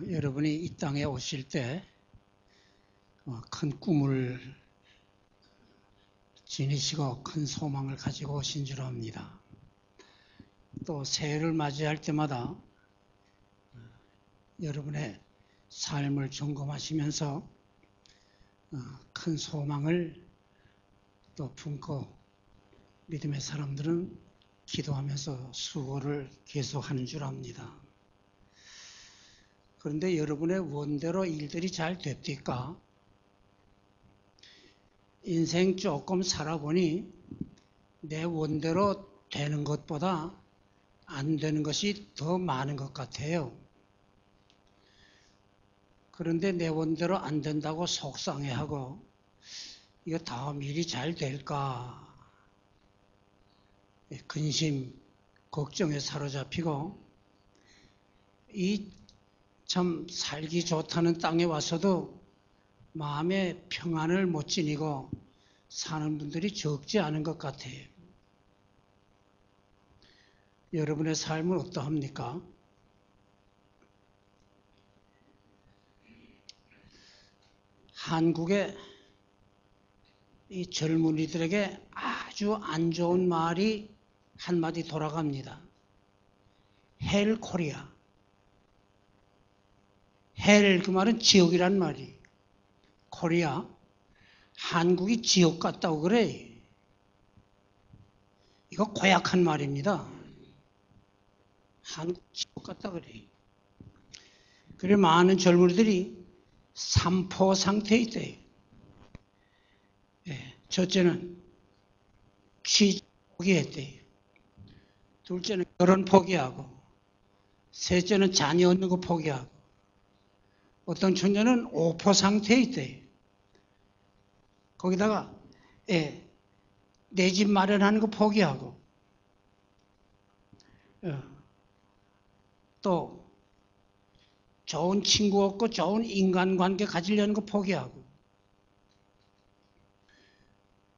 여러분이 이 땅에 오실 때 큰 꿈을 지니시고 큰 소망을 가지고 오신 줄 압니다. 또 새해를 맞이할 때마다 여러분의 삶을 점검하시면서 큰 소망을 또 품고 믿음의 사람들은 기도하면서 수고를 계속하는 줄 압니다. 그런데 여러분의 원대로 일들이 잘 됩니까? 인생 조금 살아보니 내 원대로 되는 것보다 안 되는 것이 더 많은 것 같아요. 그런데 내 원대로 안 된다고 속상해하고 이거 다음 일이 잘 될까? 근심, 걱정에 사로잡히고 이 참 살기 좋다는 땅에 와서도 마음의 평안을 못 지니고 사는 분들이 적지 않은 것 같아요. 여러분의 삶은 어떠합니까? 한국의 이 젊은이들에게 아주 안 좋은 말이 한마디 돌아갑니다. 헬 코리아. 헬, 그 말은 지옥이란 말이. 코리아, 한국이 지옥 같다고 그래. 이거 고약한 말입니다. 한국 지옥 같다 그래. 그래 많은 젊은이들이 삼포 상태에 있대요. 첫째는 취직 포기했대요. 둘째는 결혼 포기하고, 셋째는 자녀 얻는 거 포기하고, 어떤 천녀는 오포 상태에 있대요. 거기다가 내 집 마련하는 거 포기하고, 또 좋은 친구 없고 좋은 인간관계 가지려는 거 포기하고,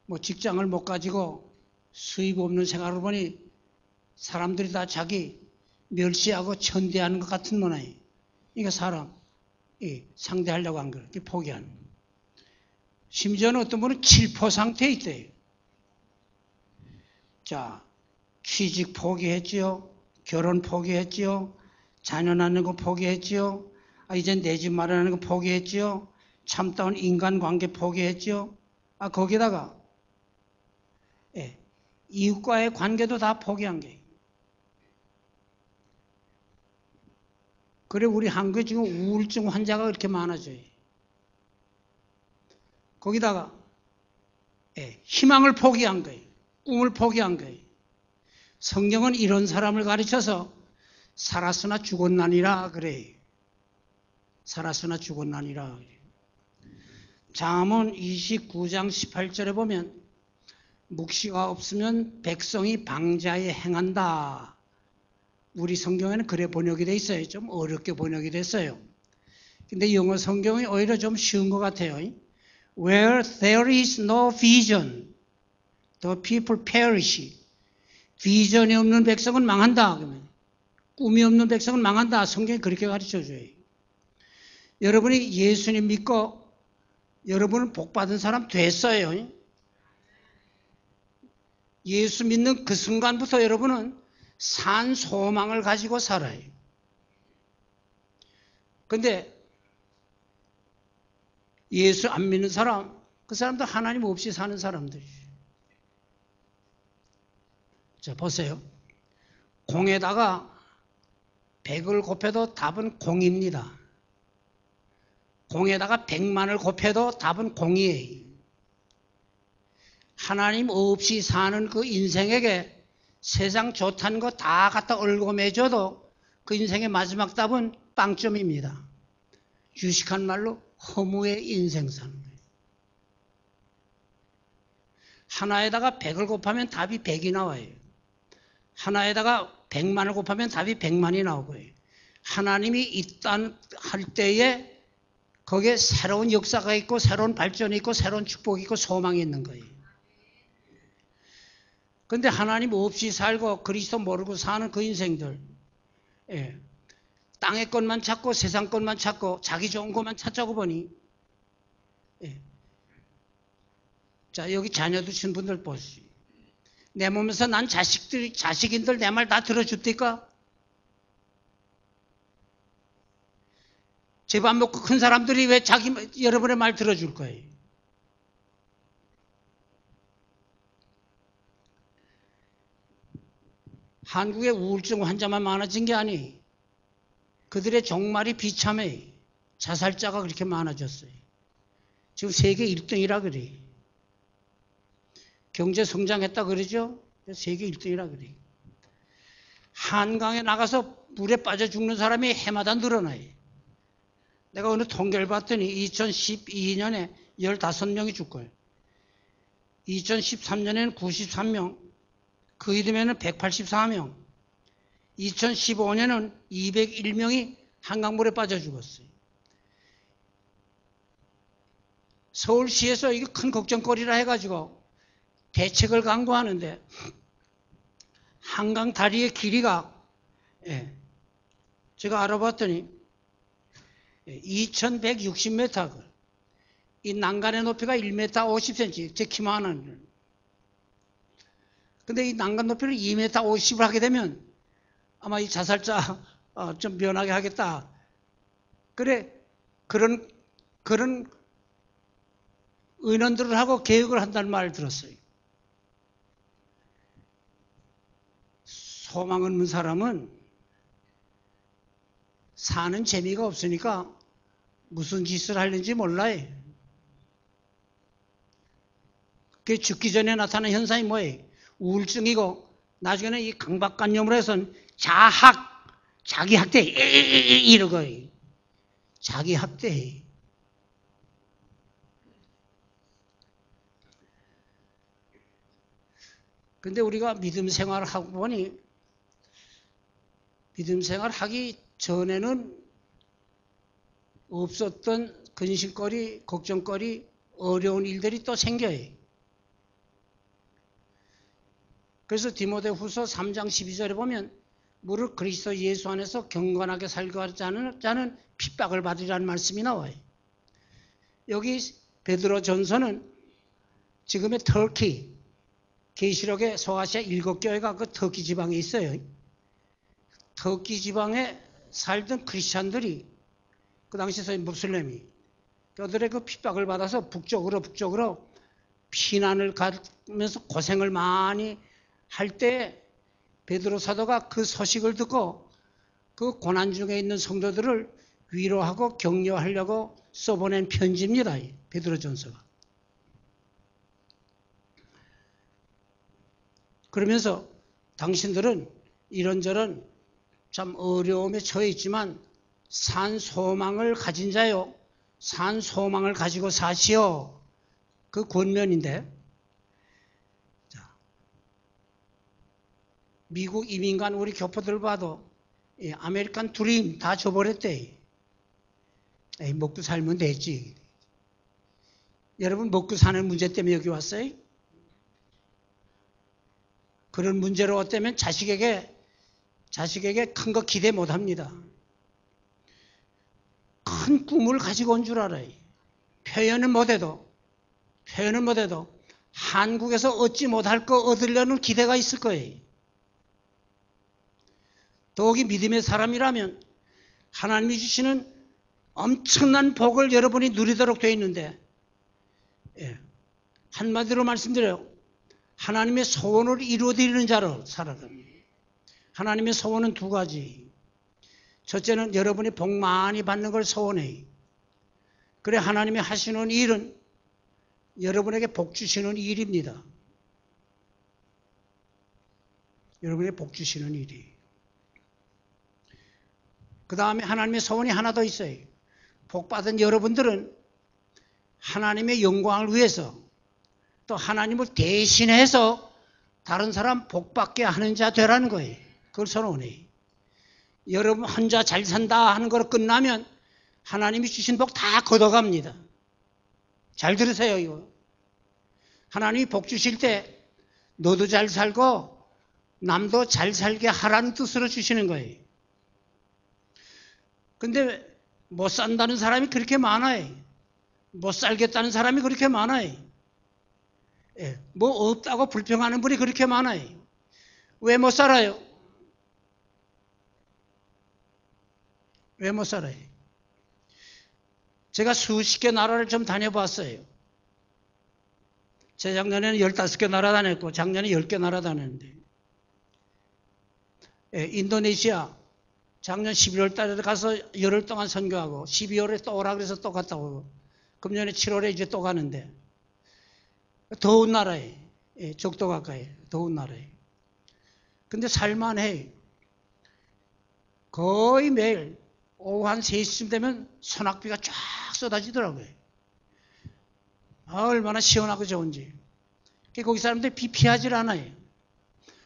뭐 직장을 못 가지고 수입 없는 생활을 보니 사람들이 다 자기 멸시하고 천대하는 것 같은 모양이에요. 이거 사람 상대하려고 한 거예요. 포기하는. 심지어는 어떤 분은 7포 상태에 있대요. 자, 취직 포기했지요. 결혼 포기했지요. 자녀 낳는 거 포기했지요. 이젠 내 집 마련하는 거 포기했지요. 참다운 인간관계 포기했지요. 거기다가 이웃과의 관계도 다 포기한 거예요. 그래 우리 한국에 지금 우울증 환자가 그렇게 많아져요. 거기다가 희망을 포기한 거예요. 꿈을 포기한 거예요. 성경은 이런 사람을 가르쳐서 살았으나 죽었나니라 그래요. 살았으나 죽었나니라. 잠언 29장 18절에 보면 묵시가 없으면 백성이 방자에 행한다. 우리 성경에는 그래 번역이 돼 있어요. 좀 어렵게 번역이 됐어요. 근데 영어 성경이 오히려 좀 쉬운 것 같아요. Where there is no vision, the people perish. 비전이 없는 백성은 망한다. 꿈이 없는 백성은 망한다. 성경이 그렇게 가르쳐줘요. 여러분이 예수님 믿고 여러분은 복받은 사람 됐어요. 예수 믿는 그 순간부터 여러분은 산 소망을 가지고 살아요. 근데 예수 안 믿는 사람, 그 사람도 하나님 없이 사는 사람들이에요. 자, 보세요. 공에다가 100을 곱해도 답은 공입니다. 공에다가 100만을 곱해도 답은 공이에요. 하나님 없이 사는 그 인생에게 세상 좋다는 거 다 갖다 얽어매줘도 그 인생의 마지막 답은 빵점입니다. 유식한 말로 허무의 인생 사는 거예요. 하나에다가 100을 곱하면 답이 100이 나와요. 하나에다가 100만을 곱하면 답이 100만이 나오고요. 하나님이 있단 할 때에 거기에 새로운 역사가 있고 새로운 발전이 있고 새로운 축복이 있고 소망이 있는 거예요. 그런데 하나님 없이 살고 그리스도 모르고 사는 그 인생들 땅의 것만 찾고 세상 것만 찾고 자기 좋은 것만 찾자고 보니, 예. 자, 여기 자녀 두신 분들 보시. 내 몸에서 난 자식인들 내 말 다 들어줍니까? 제 밥 먹고 큰 사람들이 왜 여러분의 말 들어줄 거예요? 한국에 우울증 환자만 많아진 게 아니, 그들의 종말이 비참해. 자살자가 그렇게 많아졌어요. 지금 세계 1등이라 그래. 경제 성장했다 그러죠? 세계 1등이라 그래. 한강에 나가서 물에 빠져 죽는 사람이 해마다 늘어나요. 내가 어느 통계를 봤더니 2012년에 15명이 죽고요. 2013년에는 93명, 그 이듬해는 184명, 2015년은 201명이 한강물에 빠져 죽었어요. 서울시에서 이게 큰 걱정거리라 해가지고 대책을 강구하는데, 한강 다리의 길이가, 제가 알아봤더니 2160m, 이 난간의 높이가 1m 50cm, 제 키만한. 근데 이 난간 높이를 2m 50을 하게 되면 아마 이 자살자 좀 면하게 하겠다. 그래, 그런 의논들을 하고 계획을 한다는 말을 들었어요. 소망 없는 사람은 사는 재미가 없으니까 무슨 짓을 하는지 몰라요. 그게 죽기 전에 나타나는 현상이 뭐예요? 우울증이고, 나중에는 이 강박관념으로 해서는 자기 학대, 이러고, 자기 학대. 근데 우리가 믿음 생활을 하고 보니, 믿음 생활 하기 전에는 없었던 근심거리, 걱정거리, 어려운 일들이 또 생겨요. 그래서 디모데후서 3장 12절에 보면 무릇 그리스도 예수 안에서 경건하게 살고자 하는 자는 핍박을 받으리라는 말씀이 나와요. 여기 베드로전서는 지금의 터키, 계시록의 소아시아 7교회가 그 터키 지방에 있어요. 터키 지방에 살던 크리스찬들이, 그 당시에 무슬림이, 그들의 그 핍박을 받아서 북쪽으로 피난을 가면서 고생을 많이 할 때 베드로 사도가 그 소식을 듣고 그 고난 중에 있는 성도들을 위로하고 격려하려고 써보낸 편지입니다. 베드로전서가. 그러면서 당신들은 이런저런 참 어려움에 처해 있지만 산 소망을 가진 자요, 산 소망을 가지고 사시오. 그 권면인데, 미국 이민간 우리 교포들 봐도 아메리칸 드림 다 줘버렸대. 먹고 살면 되지. 여러분 먹고 사는 문제 때문에 여기 왔어요? 그런 문제로 왔다면 자식에게 큰 거 기대 못합니다. 큰 꿈을 가지고 온 줄 알아요. 표현은 못해도 한국에서 얻지 못할 거 얻으려는 기대가 있을 거예요. 더욱이 믿음의 사람이라면 하나님이 주시는 엄청난 복을 여러분이 누리도록 되어 있는데, 한마디로 말씀드려요. 하나님의 소원을 이루어드리는 자로 살아갑니다. 하나님의 소원은 두 가지. 첫째는 여러분이 복 많이 받는 걸 소원해요. 그래, 하나님이 하시는 일은 여러분에게 복 주시는 일입니다. 여러분에게 복 주시는 일이. 그 다음에 하나님의 소원이 하나 더 있어요. 복 받은 여러분들은 하나님의 영광을 위해서, 또 하나님을 대신해서 다른 사람 복 받게 하는 자 되라는 거예요. 그걸 선언해. 여러분 혼자 잘 산다 하는 거로 끝나면 하나님이 주신 복 다 걷어갑니다. 잘 들으세요, 이거. 하나님이 복 주실 때 너도 잘 살고 남도 잘 살게 하라는 뜻으로 주시는 거예요. 근데 못 산다는 사람이 그렇게 많아요. 못 살겠다는 사람이 그렇게 많아요. 예, 뭐 없다고 불평하는 분이 그렇게 많아요. 왜 못 살아요? 왜 못 살아요? 제가 수십 개 나라를 좀 다녀봤어요. 재작년에는 15개 나라 다녔고 작년에 10개 나라 다녔는데, 예, 인도네시아 작년 11월 달에 가서 열흘 동안 선교하고 12월에 또 오라 그래서 또 갔다 오고 금년에 7월에 이제 또 가는데, 더운 나라에, 예, 적도 가까이 더운 나라에. 근데 살만해. 거의 매일 오후 한 3시쯤 되면 소낙비가 쫙 쏟아지더라고요. 얼마나 시원하고 좋은지. 거기 사람들이 비 피하질 않아요.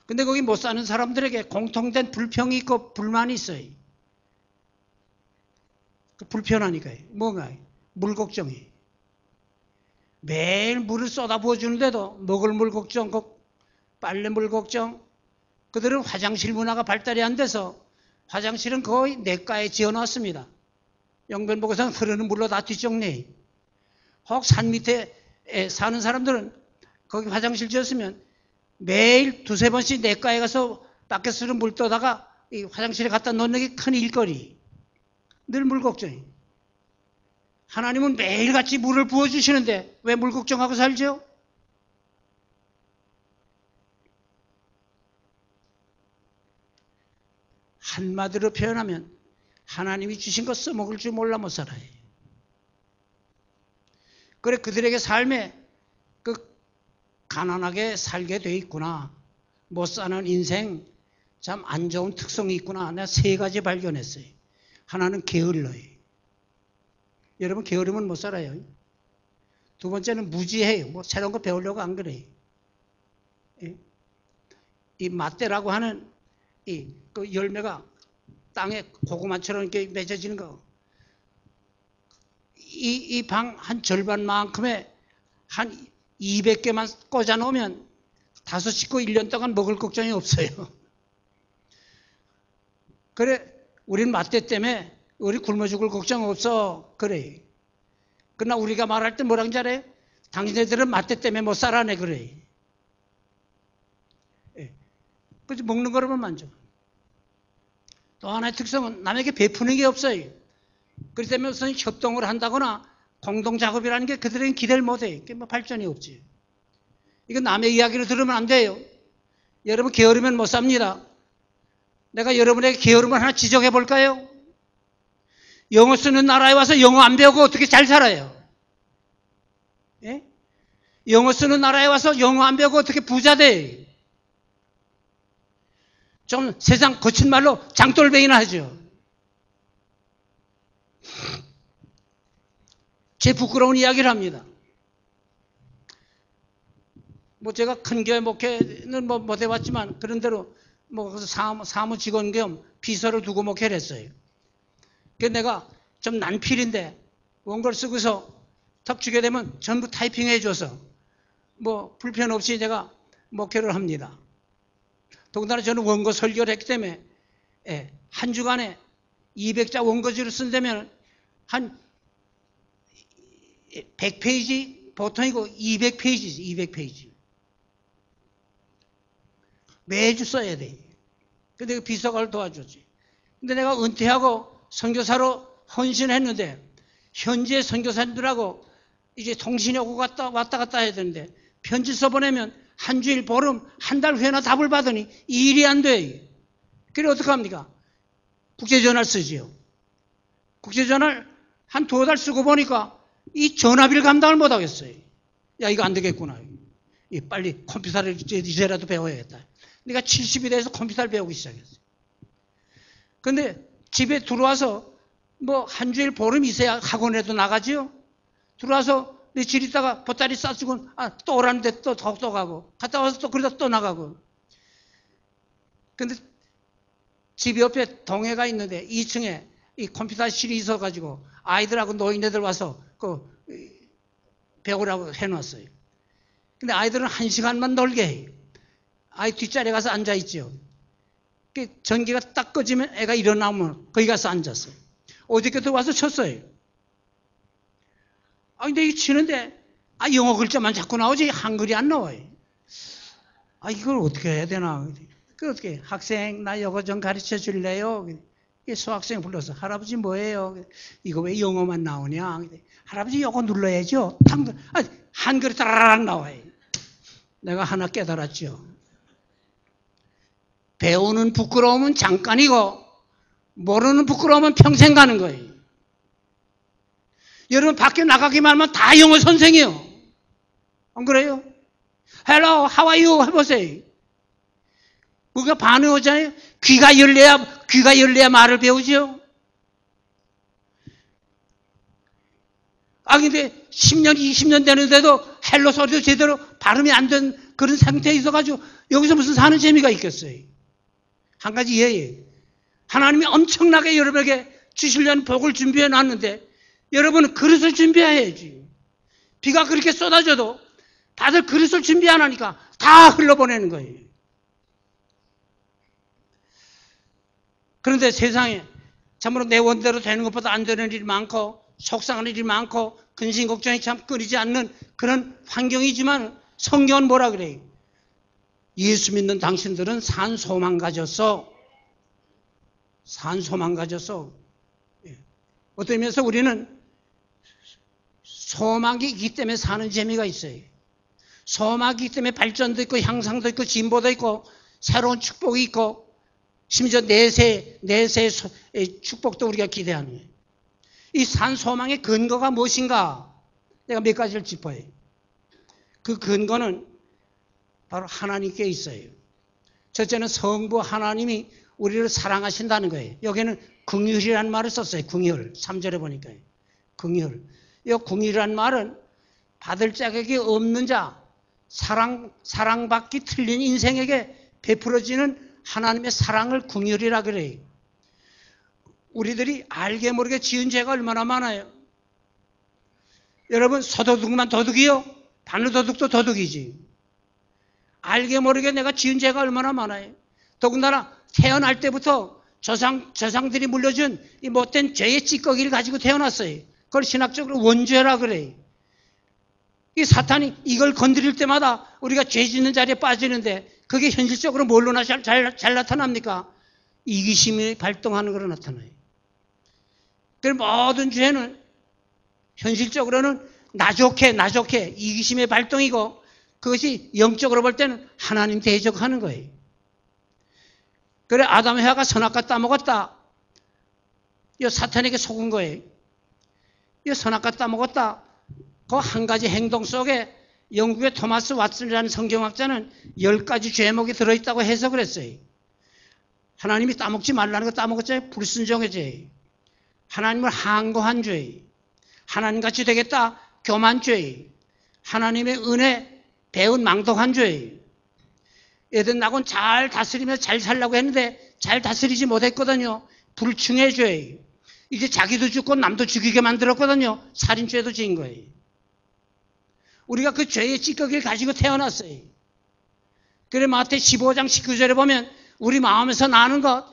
근데 거기 못 사는 사람들에게 공통된 불평이 있고 불만이 있어요. 불편하니까요. 뭔가 물 걱정이. 매일 물을 쏟아 부어주는데도 먹을 물 걱정, 빨래 물 걱정. 그들은 화장실 문화가 발달이 안 돼서 화장실은 거의 내과에 지어놨습니다. 영변보고서는 흐르는 물로 다 뒤적내. 혹 산 밑에 사는 사람들은 거기 화장실 지었으면 매일 2-3번씩 내과에 가서 밖에서 흐르는 물 떠다가 이 화장실에 갖다 놓는 게 큰 일거리. 늘 물 걱정이. 하나님은 매일같이 물을 부어주시는데 왜 물 걱정하고 살죠? 한마디로 표현하면 하나님이 주신 거 써먹을 줄 몰라 못 살아요. 그래, 그들에게 삶에 가난하게 살게 돼 있구나. 못 사는 인생 참 안 좋은 특성이 있구나. 내가 3가지 발견했어요. 하나는 게을러요. 여러분 게으르면 못 살아요. 2번째는 무지해요. 뭐 새로운 거 배우려고 안 그래요. 이 맛대라고 하는 그 열매가 땅에 고구마처럼 이렇게 맺어지는 거. 이 방 한 절반만큼의 한 200개만 꽂아 놓으면 5 식구 1년 동안 먹을 걱정이 없어요. 그래, 우린 맛대 때문에 우리 굶어 죽을 걱정 없어. 그래. 그러나 우리가 말할 때 뭐라고 잘해? 당신네들은 맛대 때문에 못 살아내. 그래. 그래서 먹는 거로만 만져. 또 하나의 특성은 남에게 베푸는 게 없어요. 그렇기 때문에 무슨 협동을 한다거나 공동작업이라는 게 그들에겐 기대를 못해요. 뭐 발전이 없지. 이건 남의 이야기를 들으면 안 돼요. 여러분 게으르면 못 삽니다. 내가 여러분에게 게으름을 하나 지적해 볼까요? 영어 쓰는 나라에 와서 영어 안 배우고 어떻게 잘 살아요? 예? 영어 쓰는 나라에 와서 영어 안 배우고 어떻게 부자 돼? 좀 세상 거친 말로 장돌뱅이나 하죠. 제 부끄러운 이야기를 합니다. 뭐 제가 큰 교회 목회는 뭐 못 해봤지만 그런대로 뭐 사무 직원 겸 비서를 두고 목회를 했어요. 그래서 내가 좀 난필인데 원고를 쓰고서 턱 주게 되면 전부 타이핑해 줘서 뭐 불편 없이 제가 목회를 합니다. 더군다나 저는 원고 설교를 했기 때문에 한 주간에 200자 원고지를 쓴다면 한 100페이지 보통이고 200페이지지 200페이지 매주 써야 돼. 근데 그 비서관을 도와줬지. 근데 내가 은퇴하고 선교사로 헌신했는데 현지의 선교사님들하고 이제 통신이 오고 왔다 갔다 해야 되는데 편지 써보내면 한 주일 보름 한 달 후에나 답을 받으니 이 일이 안 돼. 그래 어떡합니까? 국제전화를 쓰지요. 국제전화를 한 2달 쓰고 보니까 이 전화비를 감당을 못하겠어요. 야 이거 안 되겠구나. 빨리 컴퓨터를 이제라도 배워야겠다. 내가 70이 돼서 컴퓨터를 배우기 시작했어요. 근데 집에 들어와서 뭐 한 주일 보름 있어야 학원에도 나가지요. 들어와서 며칠 있다가 보따리 싸주고 또 오라는데 또 가고 갔다 와서 또 그러다 또 나가고. 근데 집 옆에 동해가 있는데 2층에 이 컴퓨터실이 있어가지고 아이들하고 노인네들 와서 그 배우라고 해놨어요. 근데 아이들은 1시간만 놀게 해요. 아이 뒷자리에 가서 앉아있죠. 전기가 딱 꺼지면 애가 일어나면 거기 가서 앉았어요. 어저께 들어와서 쳤어요. 근데 이거 치는데, 영어 글자만 자꾸 나오지, 한글이 안 나와요. 이걸 어떻게 해야 되나. 그 어떻게, 학생, 나 영어 좀 가르쳐 줄래요? 수학생 불러서, 할아버지 뭐예요? 이거 왜 영어만 나오냐? 할아버지 영어 눌러야죠. 한글이 따라락 나와요. 내가 하나 깨달았죠. 배우는 부끄러움은 잠깐이고, 모르는 부끄러움은 평생 가는 거예요. 여러분 밖에 나가기만 하면 다 영어 선생이에요. 안 그래요? Hello, how are you? 해보세요. 우리가 반응 오잖아요. 귀가 열려야 말을 배우죠. 근데 10년, 20년 되는데도 헬로 소리도 제대로 발음이 안 된 그런 상태에 있어가지고 여기서 무슨 사는 재미가 있겠어요. 한 가지 예예요. 하나님이 엄청나게 여러분에게 주시려는 복을 준비해 놨는데 여러분은 그릇을 준비해야지. 비가 그렇게 쏟아져도 다들 그릇을 준비 안 하니까 다 흘러보내는 거예요. 그런데 세상에 참으로 내 원대로 되는 것보다 안 되는 일이 많고 속상한 일이 많고 근심 걱정이 참 끊이지 않는 그런 환경이지만 성경은 뭐라 그래요? 예수 믿는 당신들은 산소망 가졌어. 산소망 가졌어. 어떤 의미에서 우리는 소망이 있기 때문에 사는 재미가 있어요. 소망이 있기 때문에 발전도 있고 향상도 있고 진보도 있고 새로운 축복이 있고 심지어 내세의 축복도 우리가 기대하는 거예요. 이 산소망의 근거가 무엇인가? 내가 몇 가지를 짚어요. 그 근거는 바로 하나님께 있어요. 첫째는 성부 하나님이 우리를 사랑하신다는 거예요. 여기는 긍휼이라는 말을 썼어요. 긍휼. 3절에 보니까. 긍휼. 이 긍휼이라는 말은 받을 자격이 없는 자, 사랑받기 틀린 인생에게 베풀어지는 하나님의 사랑을 긍휼이라 그래요. 우리들이 알게 모르게 지은 죄가 얼마나 많아요. 여러분 소도둑만 도둑이요? 바늘도둑도 도둑이지. 알게 모르게 내가 지은 죄가 얼마나 많아요. 더군다나 태어날 때부터 조상들이 물려준 이 못된 죄의 찌꺼기를 가지고 태어났어요. 그걸 신학적으로 원죄라 그래요. 이 사탄이 이걸 건드릴 때마다 우리가 죄 짓는 자리에 빠지는데 그게 현실적으로 뭘로 잘 나타납니까? 이기심이 발동하는 거로 나타나요. 그 모든 죄는 현실적으로는 나 좋게 이기심의 발동이고 그것이 영적으로 볼 때는 하나님 대적하는 거예요. 그래 아담 해와가 선악과 따먹었다. 이 사탄에게 속은 거예요. 이 선악과 따먹었다. 그 한 가지 행동 속에 영국의 토마스 왓슨이라는 성경학자는 10가지 죄목이 들어있다고 해석을 했어요. 하나님이 따먹지 말라는 거 따먹었잖아요. 불순종의 죄. 하나님을 항거한 죄. 하나님같이 되겠다. 교만 죄. 하나님의 은혜 배운 망독한 죄. 에덴 낙원 잘 다스리면서 잘 살려고 했는데 잘 다스리지 못했거든요. 불충의 죄. 이제 자기도 죽고 남도 죽이게 만들었거든요. 살인죄도 지은 거예요. 우리가 그 죄의 찌꺼기를 가지고 태어났어요. 그래 마태 15장 19절에 보면 우리 마음에서 나는 것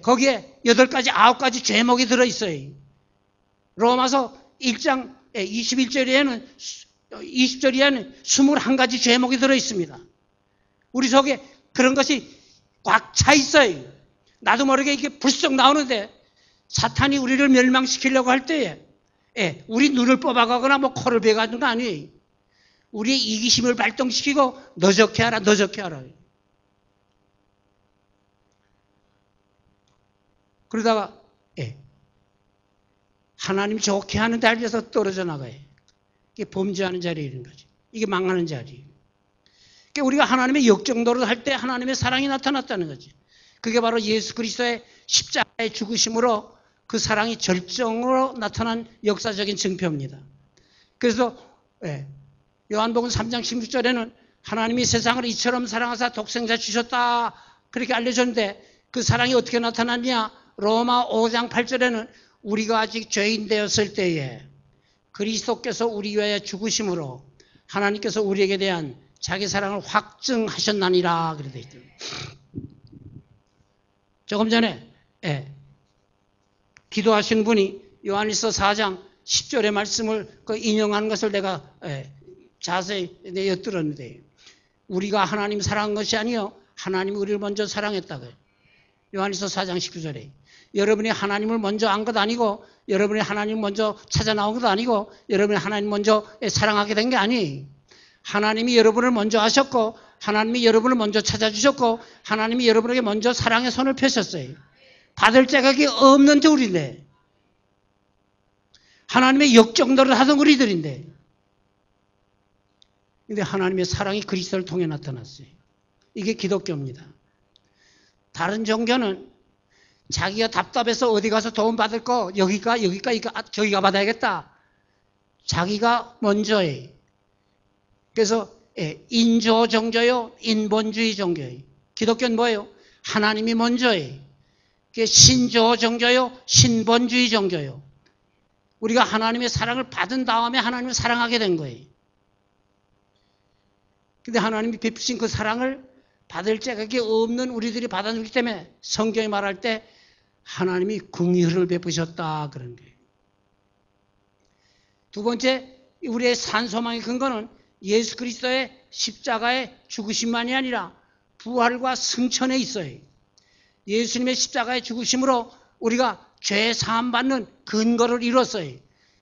거기에 8가지 9가지 죄목이 들어있어요. 로마서 1장 21절에는 20절에는 21가지 죄목이 들어있습니다. 우리 속에 그런 것이 꽉 차 있어요. 나도 모르게 이게 불쑥 나오는데 사탄이 우리를 멸망시키려고 할 때에 우리 눈을 뽑아가거나 코를 베가는 거 아니에요. 우리의 이기심을 발동시키고 너 좋게 하라. 그러다가 하나님 좋게 하는 자리에서 떨어져 나가요. 이게 범죄하는 자리에 있는 거지. 이게 망하는 자리. 그러니까 우리가 하나님의 역정노릇을 할 때 하나님의 사랑이 나타났다는 거지. 그게 바로 예수 그리스도의 십자가의 죽으심으로 그 사랑이 절정으로 나타난 역사적인 증표입니다. 그래서 요한복음 3장 16절에는 하나님이 세상을 이처럼 사랑하사 독생자 주셨다 그렇게 알려줬는데 그 사랑이 어떻게 나타났냐? 로마 5장 8절에는 우리가 아직 죄인 되었을 때에 그리스도께서 우리 위하여 죽으심으로 하나님께서 우리에게 대한 자기 사랑을 확증하셨나니라 그래 돼 있죠. 조금 전에 기도하신 분이 요한일서 4장 10절의 말씀을 인용한 것을 내가 자세히 엿들었는데, 우리가 하나님 사랑한 것이 아니요 하나님이 우리를 먼저 사랑했다고요. 요한일서 4장 19절에 여러분이 하나님을 먼저 안 것 아니고, 여러분이 하나님을 먼저 찾아 나온 것 아니고, 여러분이 하나님 먼저 사랑하게 된 게 아니에요. 하나님이 여러분을 먼저 하셨고, 하나님이 여러분을 먼저 찾아주셨고, 하나님이 여러분에게 먼저 사랑의 손을 펴셨어요. 받을 자격이 없는 우리인데, 하나님의 역정도를 하던 우리들인데, 근데 하나님의 사랑이 그리스도를 통해 나타났어요. 이게 기독교입니다. 다른 종교는 자기가 답답해서 어디 가서 도움 받을 거, 저기가 받아야겠다. 자기가 먼저예요. 그래서 인조 종교요, 인본주의 종교예요. 기독교는 뭐예요? 하나님이 먼저예요. 신조 종교요, 신본주의 종교요. 우리가 하나님의 사랑을 받은 다음에 하나님을 사랑하게 된 거예요. 근데 하나님이 베푸신 그 사랑을 받을 자격이 없는 우리들이 받아주기 때문에 성경이 말할 때 하나님이 긍휼을 베푸셨다 그런 거예요. 두 번째, 우리의 산소망의 근거는 예수 그리스도의 십자가의 죽으심만이 아니라 부활과 승천에 있어요. 예수님의 십자가의 죽으심으로 우리가 죄 사함 받는 근거를 이뤘어요.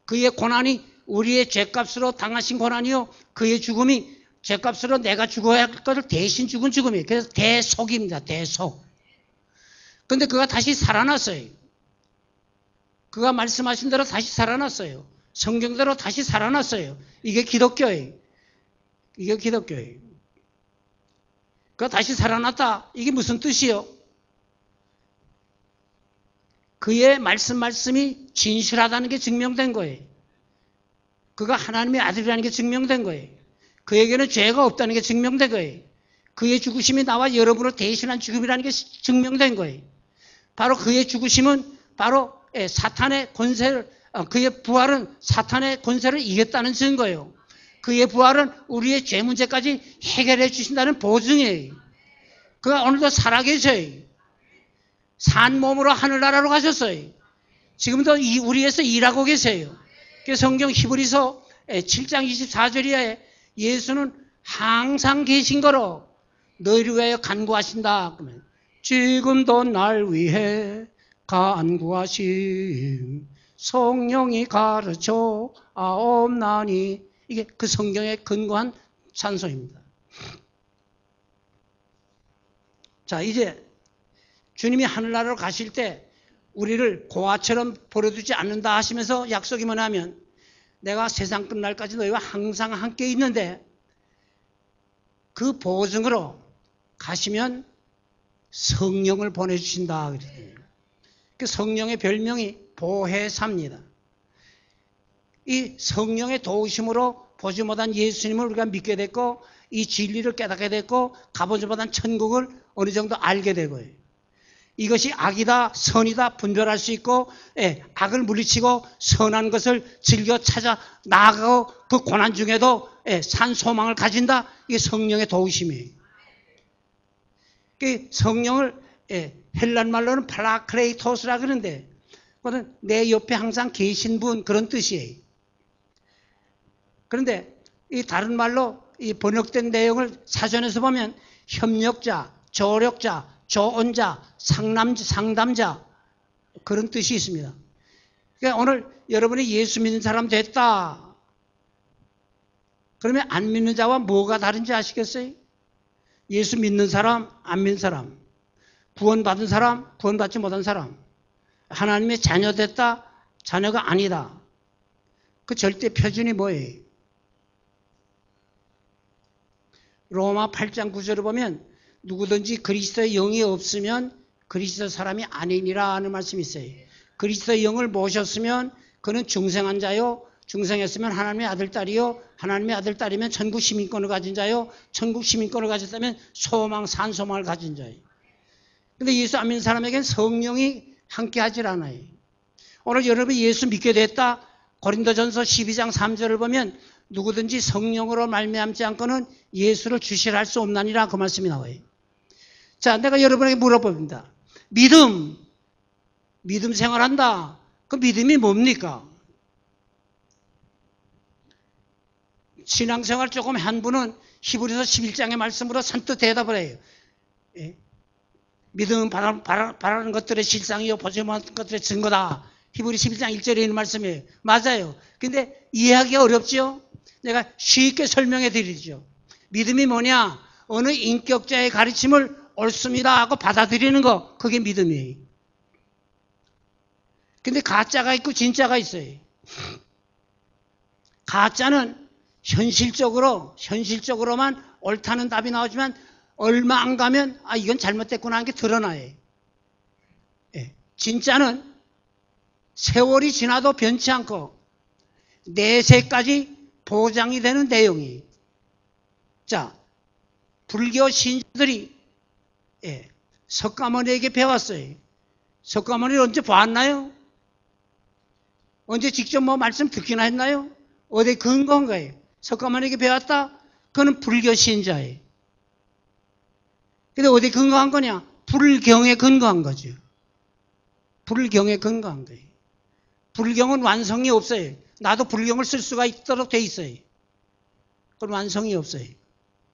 그의 고난이 우리의 죄값으로 당하신 고난이요, 그의 죽음이 죄값으로 내가 죽어야 할 것을 대신 죽은 죽음이에요. 그래서 대속입니다. 대속. 근데 그가 다시 살아났어요. 그가 말씀하신 대로 다시 살아났어요. 성경대로 다시 살아났어요. 이게 기독교예요. 이게 기독교예요. 그가 다시 살아났다. 이게 무슨 뜻이요? 그의 말씀이 진실하다는 게 증명된 거예요. 그가 하나님의 아들이라는 게 증명된 거예요. 그에게는 죄가 없다는 게 증명된 거예요. 그의 죽으심이 나와 여러분을 대신한 죽음이라는 게 증명된 거예요. 바로 그의 죽으심은 바로 사탄의 권세를, 그의 부활은 사탄의 권세를 이겼다는 증거예요. 그의 부활은 우리의 죄 문제까지 해결해 주신다는 보증이에요. 그가 오늘도 살아계셔요. 산 몸으로 하늘나라로 가셨어요. 지금도 우리에서 일하고 계세요. 성경 히브리서 7장 24절에 예수는 항상 계신 거로 너희를 위하여 간구하신다. 그러면 지금도 날 위해 간구하심 성령이 가르쳐 아옵나니. 이게 그 성경에 근거한 찬송입니다. 자, 이제 주님이 하늘나라로 가실 때 우리를 고아처럼 버려두지 않는다 하시면서 약속이 뭐냐면, 내가 세상 끝날까지 너희와 항상 함께 있는데 그 보증으로 가시면 성령을 보내주신다. 그 성령의 별명이 보혜사입니다. 이 성령의 도우심으로 보지 못한 예수님을 우리가 믿게 됐고, 이 진리를 깨닫게 됐고, 가보지 못한 천국을 어느 정도 알게 되고요. 이것이 악이다 선이다 분별할 수 있고, 악을 물리치고 선한 것을 즐겨 찾아 나아가고, 그 고난 중에도 산 소망을 가진다. 이게 성령의 도우심이에요. 성령을 헬란 말로는 파라크레이토스라 그러는데, 그거는 내 옆에 항상 계신 분, 그런 뜻이에요. 그런데 이 다른 말로 이 번역된 내용을 사전에서 보면 협력자, 조력자, 조언자, 상담자, 그런 뜻이 있습니다. 그러니까 오늘 여러분이 예수 믿는 사람 됐다. 그러면 안 믿는 자와 뭐가 다른지 아시겠어요? 예수 믿는 사람, 안 믿는 사람, 구원받은 사람, 구원받지 못한 사람, 하나님의 자녀 됐다, 자녀가 아니다. 그 절대 표준이 뭐예요? 로마 8장 9절을 보면 누구든지 그리스도의 영이 없으면 그리스도 사람이 아니니라 하는 말씀이 있어요. 그리스도의 영을 모셨으면 그는 중생한 자요, 중생했으면 하나님의 아들, 딸이요, 하나님의 아들, 딸이면 천국 시민권을 가진 자요, 천국 시민권을 가졌다면 소망, 산소망을 가진 자예요. 근데 예수 안 믿는 사람에게는 성령이 함께 하질 않아요. 오늘 여러분이 예수 믿게 됐다. 고린도전서 12장 3절을 보면 누구든지 성령으로 말미암지 않고는 예수를 주시라 할 수 없나니라, 그 말씀이 나와요. 자, 내가 여러분에게 물어봅니다. 믿음 생활한다. 그 믿음이 뭡니까? 신앙생활 조금 한 분은 히브리서 11장의 말씀으로 선뜻 대답을 해요. 예? 믿음은 바라는 것들의 실상이요 보지 못하는 것들의 증거다. 히브리 11장 1절에 있는 말씀이에요. 맞아요. 근데 이해하기가 어렵죠? 내가 쉽게 설명해 드리죠. 믿음이 뭐냐? 어느 인격자의 가르침을 옳습니다 하고 받아들이는 거, 그게 믿음이에요. 근데 가짜가 있고 진짜가 있어요. 가짜는 현실적으로만 옳다는 답이 나오지만 얼마 안 가면 이건 잘못됐구나 하는 게 드러나요. 예. 진짜는 세월이 지나도 변치 않고 내세까지 보장이 되는 내용이. 자, 불교 신자들이 석가모니에게 배웠어요. 석가모니를 언제 보았나요? 언제 직접 말씀 듣기나 했나요? 어디에 근거한 거예요? 석가모니에게 배웠다? 그는 불교 신자예요. 근데 어디에 근거한 거냐? 불경에 근거한 거죠. 불경에 근거한 거예요. 불경은 완성이 없어요. 나도 불경을 쓸 수가 있도록 돼 있어요. 그건 완성이 없어요.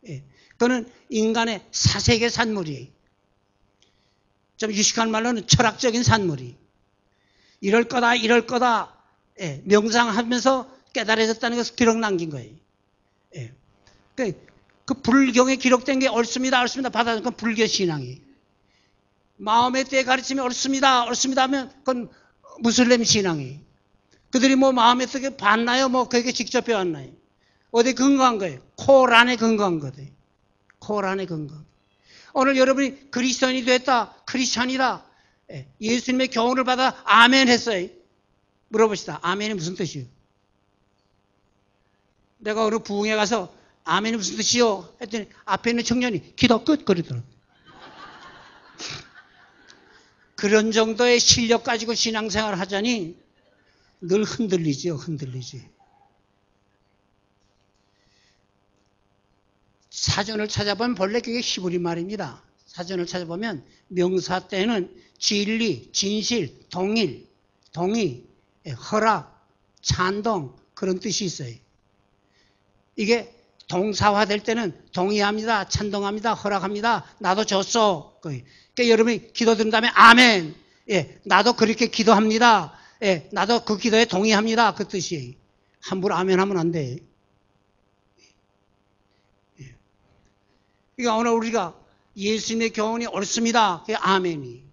예. 그거는 인간의 사색의 산물이에요. 좀 유식한 말로는 철학적인 산물이. 이럴 거다. 예. 명상하면서 깨달아졌다는 것을 기록 남긴 거예요. 예. 그 불경에 기록된 게 옳습니다 받아들인 건 불교 신앙이에요. 마음의 때에 가르침이 옳습니다 하면 그건 무슬림 신앙이에요. 그들이 마음의 때에 봤나요? 그에게 직접 배웠나요? 어디에 근거한 거예요? 코란에 근거한 거예요. 코란에 근거. 오늘 여러분이 그리스도인이 됐다, 크리스찬이다, 예수님의 교훈을 받아 아멘 했어요. 물어봅시다. 아멘이 무슨 뜻이에요? 내가 어느 부흥회 가서 아멘이 무슨 뜻이요? 했더니 앞에 있는 청년이 기도 끝 그러더라고요. 그런 정도의 실력 가지고 신앙생활을 하자니 늘 흔들리죠. 사전을 찾아보면 본래 그게 히브리 말입니다. 사전을 찾아보면 명사 때는 진리, 진실, 동의, 허락, 찬동 그런 뜻이 있어요. 이게 동사화될 때는 동의합니다, 찬동합니다, 허락합니다, 나도 줬어. 그러니까 여러분이 기도 드린 다음에 아멘. 예, 나도 그렇게 기도합니다. 예, 나도 그 기도에 동의합니다. 그 뜻이에요. 함부로 아멘 하면 안 돼. 예. 그러니까 오늘 우리가 예수님의 교훈이 옳습니다. 그게 아멘이.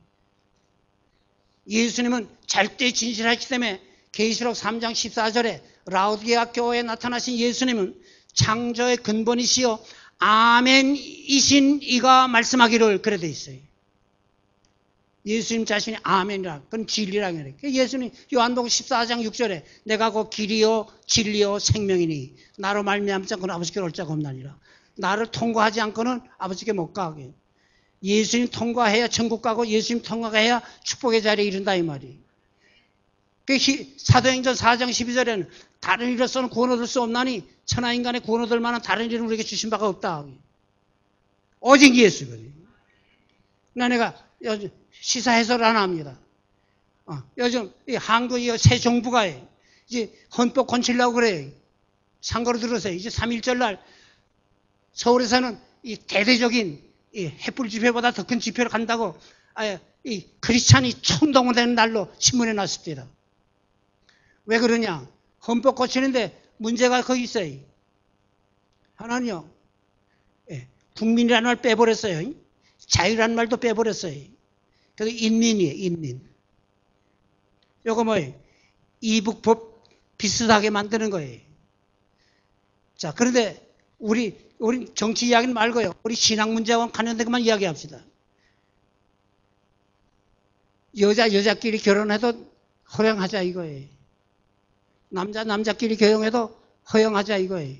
예수님은 절대 진실하시기 때문에 계시록 3장 14절에 라우디게아 교회에 나타나신 예수님은 창조의 근본이시여 아멘이신 이가 말씀하기를 그래 돼 있어요. 예수님 자신이 아멘이라, 그건 진리라고 해요. 예수님 요한복음 14장 6절에 내가 곧 길이요 진리요 생명이니 나로 말미암지 않고는 아버지께 올 자가 없나니라. 나를 통과하지 않고는 아버지께 못 가게. 예수님 통과해야 천국 가고 예수님 통과해야 축복의 자리에 이른다 이 말이. 사도행전 4장 12절에는 다른 일로서는 구원 얻을 수 없나니 천하인간의 구원 얻을 만한 다른 일은 우리에게 주신 바가 없다. 오직 예수거든요. 내가 요즘 시사 해설을 하나 합니다. 요즘 한국 새 정부가 이제 헌법 고치려고 그래요. 상고로 들어서요. 이제 3.1절 날 서울에서는 이 대대적인 이 햇불 집회보다 더 큰 집회를 간다고 이 크리스찬이 총동원되는 날로 신문에 났습니다. 왜 그러냐? 헌법 고치는데 문제가 거기 있어요. 하나는요, 국민이라는 말 빼버렸어요. 자유라는 말도 빼버렸어요. 그래서 인민이에요, 인민. 요거 뭐예요? 이북법 비슷하게 만드는 거예요. 자, 그런데 우리 정치 이야기는 말고요. 우리 신앙 문제와 관련된 것만 이야기합시다. 여자끼리 결혼해도 허용하자 이거예요. 남자끼리 결혼해도 허용하자 이거예요.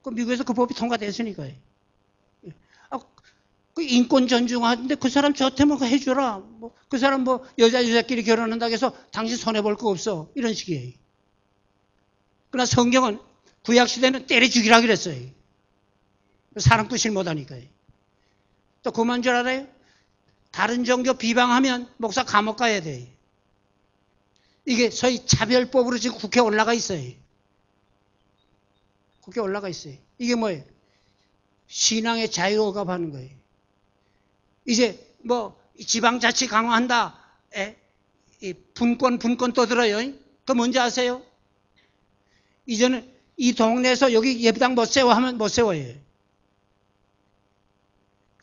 그 미국에서 그 법이 통과됐으니까요. 그 인권 존중하는데 그 사람 저한테만 해줘라. 그 사람 여자끼리 결혼한다고 해서 당신 손해볼 거 없어. 이런 식이에요. 그러나 성경은 구약시대는 때려 죽이라 그랬어요. 사람 뜻을 못하니까요. 또 그만 줄 알아요? 다른 종교 비방하면 목사 감옥 가야 돼. 이게 소위 차별법으로 지금 국회에 올라가 있어요. 국회에 올라가 있어요. 이게 뭐예요? 신앙의 자유 억압하는 거예요. 이제 뭐 지방자치 강화한다. 분권 떠들어요. 그거 뭔지 아세요? 이제는 이 동네에서 여기 예배당 못 세워 하면 못 세워요.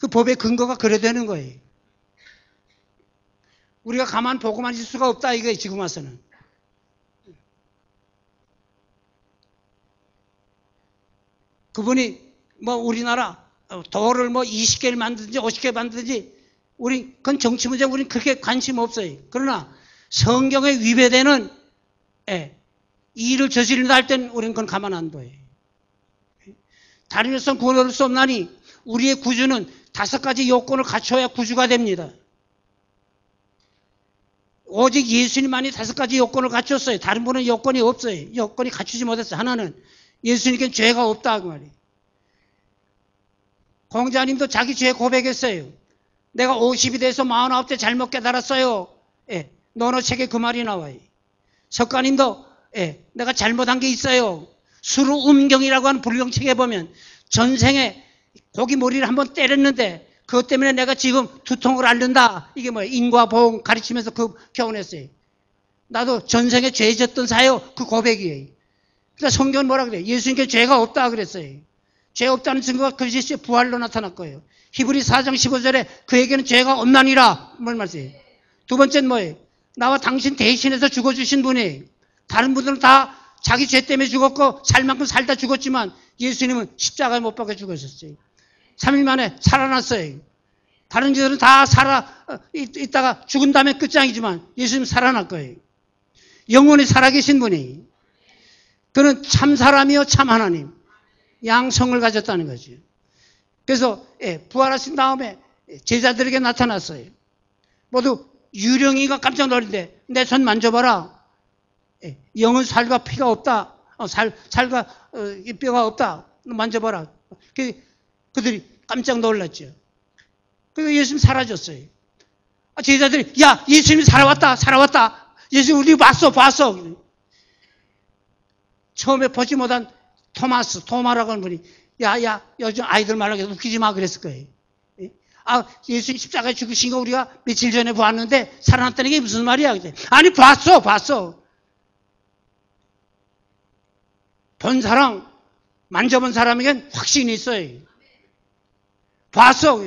그 법의 근거가 그래 되는 거예요. 우리가 가만 보고만 있을 수가 없다 이거예요. 지금 와서는. 그분이 뭐 우리나라 도를 뭐 20개를 만들든지 50개 만들든지 우리 그건 정치 문제 우리는 그렇게 관심 없어요. 그러나 성경에 위배되는 일을 저지른다 할 때는 우리는 그건 가만 안 둬요. 다른 일선 구원할 수 없나니 우리의 구주는 5가지 요건을 갖춰야 구주가 됩니다. 오직 예수님만이 5가지 요건을 갖췄어요. 다른 분은 요건이 없어요. 요건이 갖추지 못했어요. 하나는 예수님께 죄가 없다 그 말이에요. 공자님도 자기 죄 고백했어요. 내가 50이 돼서 49때 잘못 깨달았어요. 논어 책에 그 말이 나와요. 석가님도 내가 잘못한 게 있어요. 수루음경이라고 하는 불경책에 보면 전생에 고기 머리를 한번 때렸는데 그것 때문에 내가 지금 두통을 앓는다. 이게 뭐예요? 인과 보응 가르치면서 그 교훈했어요. 나도 전생에 죄 졌던 사요. 그 고백이에요. 그러니까 성경은 뭐라 그래요? 예수님께 죄가 없다 그랬어요. 죄 없다는 증거가 그리스도의 부활로 나타날 거예요. 히브리 4장 15절에 그에게는 죄가 없나니라 말씀이에요. 두 번째는 뭐예요? 나와 당신 대신해서 죽어주신 분이 다른 분들은 다 자기 죄 때문에 죽었고 살 만큼 살다 죽었지만 예수님은 십자가에 못 박혀 죽으셨어요. 3일 만에 살아났어요. 다른 자들은 다 있다가 죽은 다음에 끝장이지만 예수님은 살아날 거예요. 영원히 살아계신 분이 그는 참 사람이요 참 하나님 양성을 가졌다는 거죠. 그래서 부활하신 다음에 제자들에게 나타났어요. 모두 유령이가 깜짝 놀랐는데 내 손 만져봐라. 영은 살과 피가 없다. 살과 뼈가 없다. 만져봐라. 그들이 깜짝 놀랐죠. 그래서 예수님 사라졌어요. 제자들이 야 예수님이 살아왔다. 예수님 우리 봤어. 처음에 보지 못한 토마라고 하는 분이 야 요즘 아이들 말하기 웃기지 마 그랬을 거예요. 예수님 십자가에 죽으신 거 우리가 며칠 전에 보았는데 살아났다는 게 무슨 말이야? 아니 봤어. 본 사람 만져본 사람에겐 확신이 있어요. 봤어.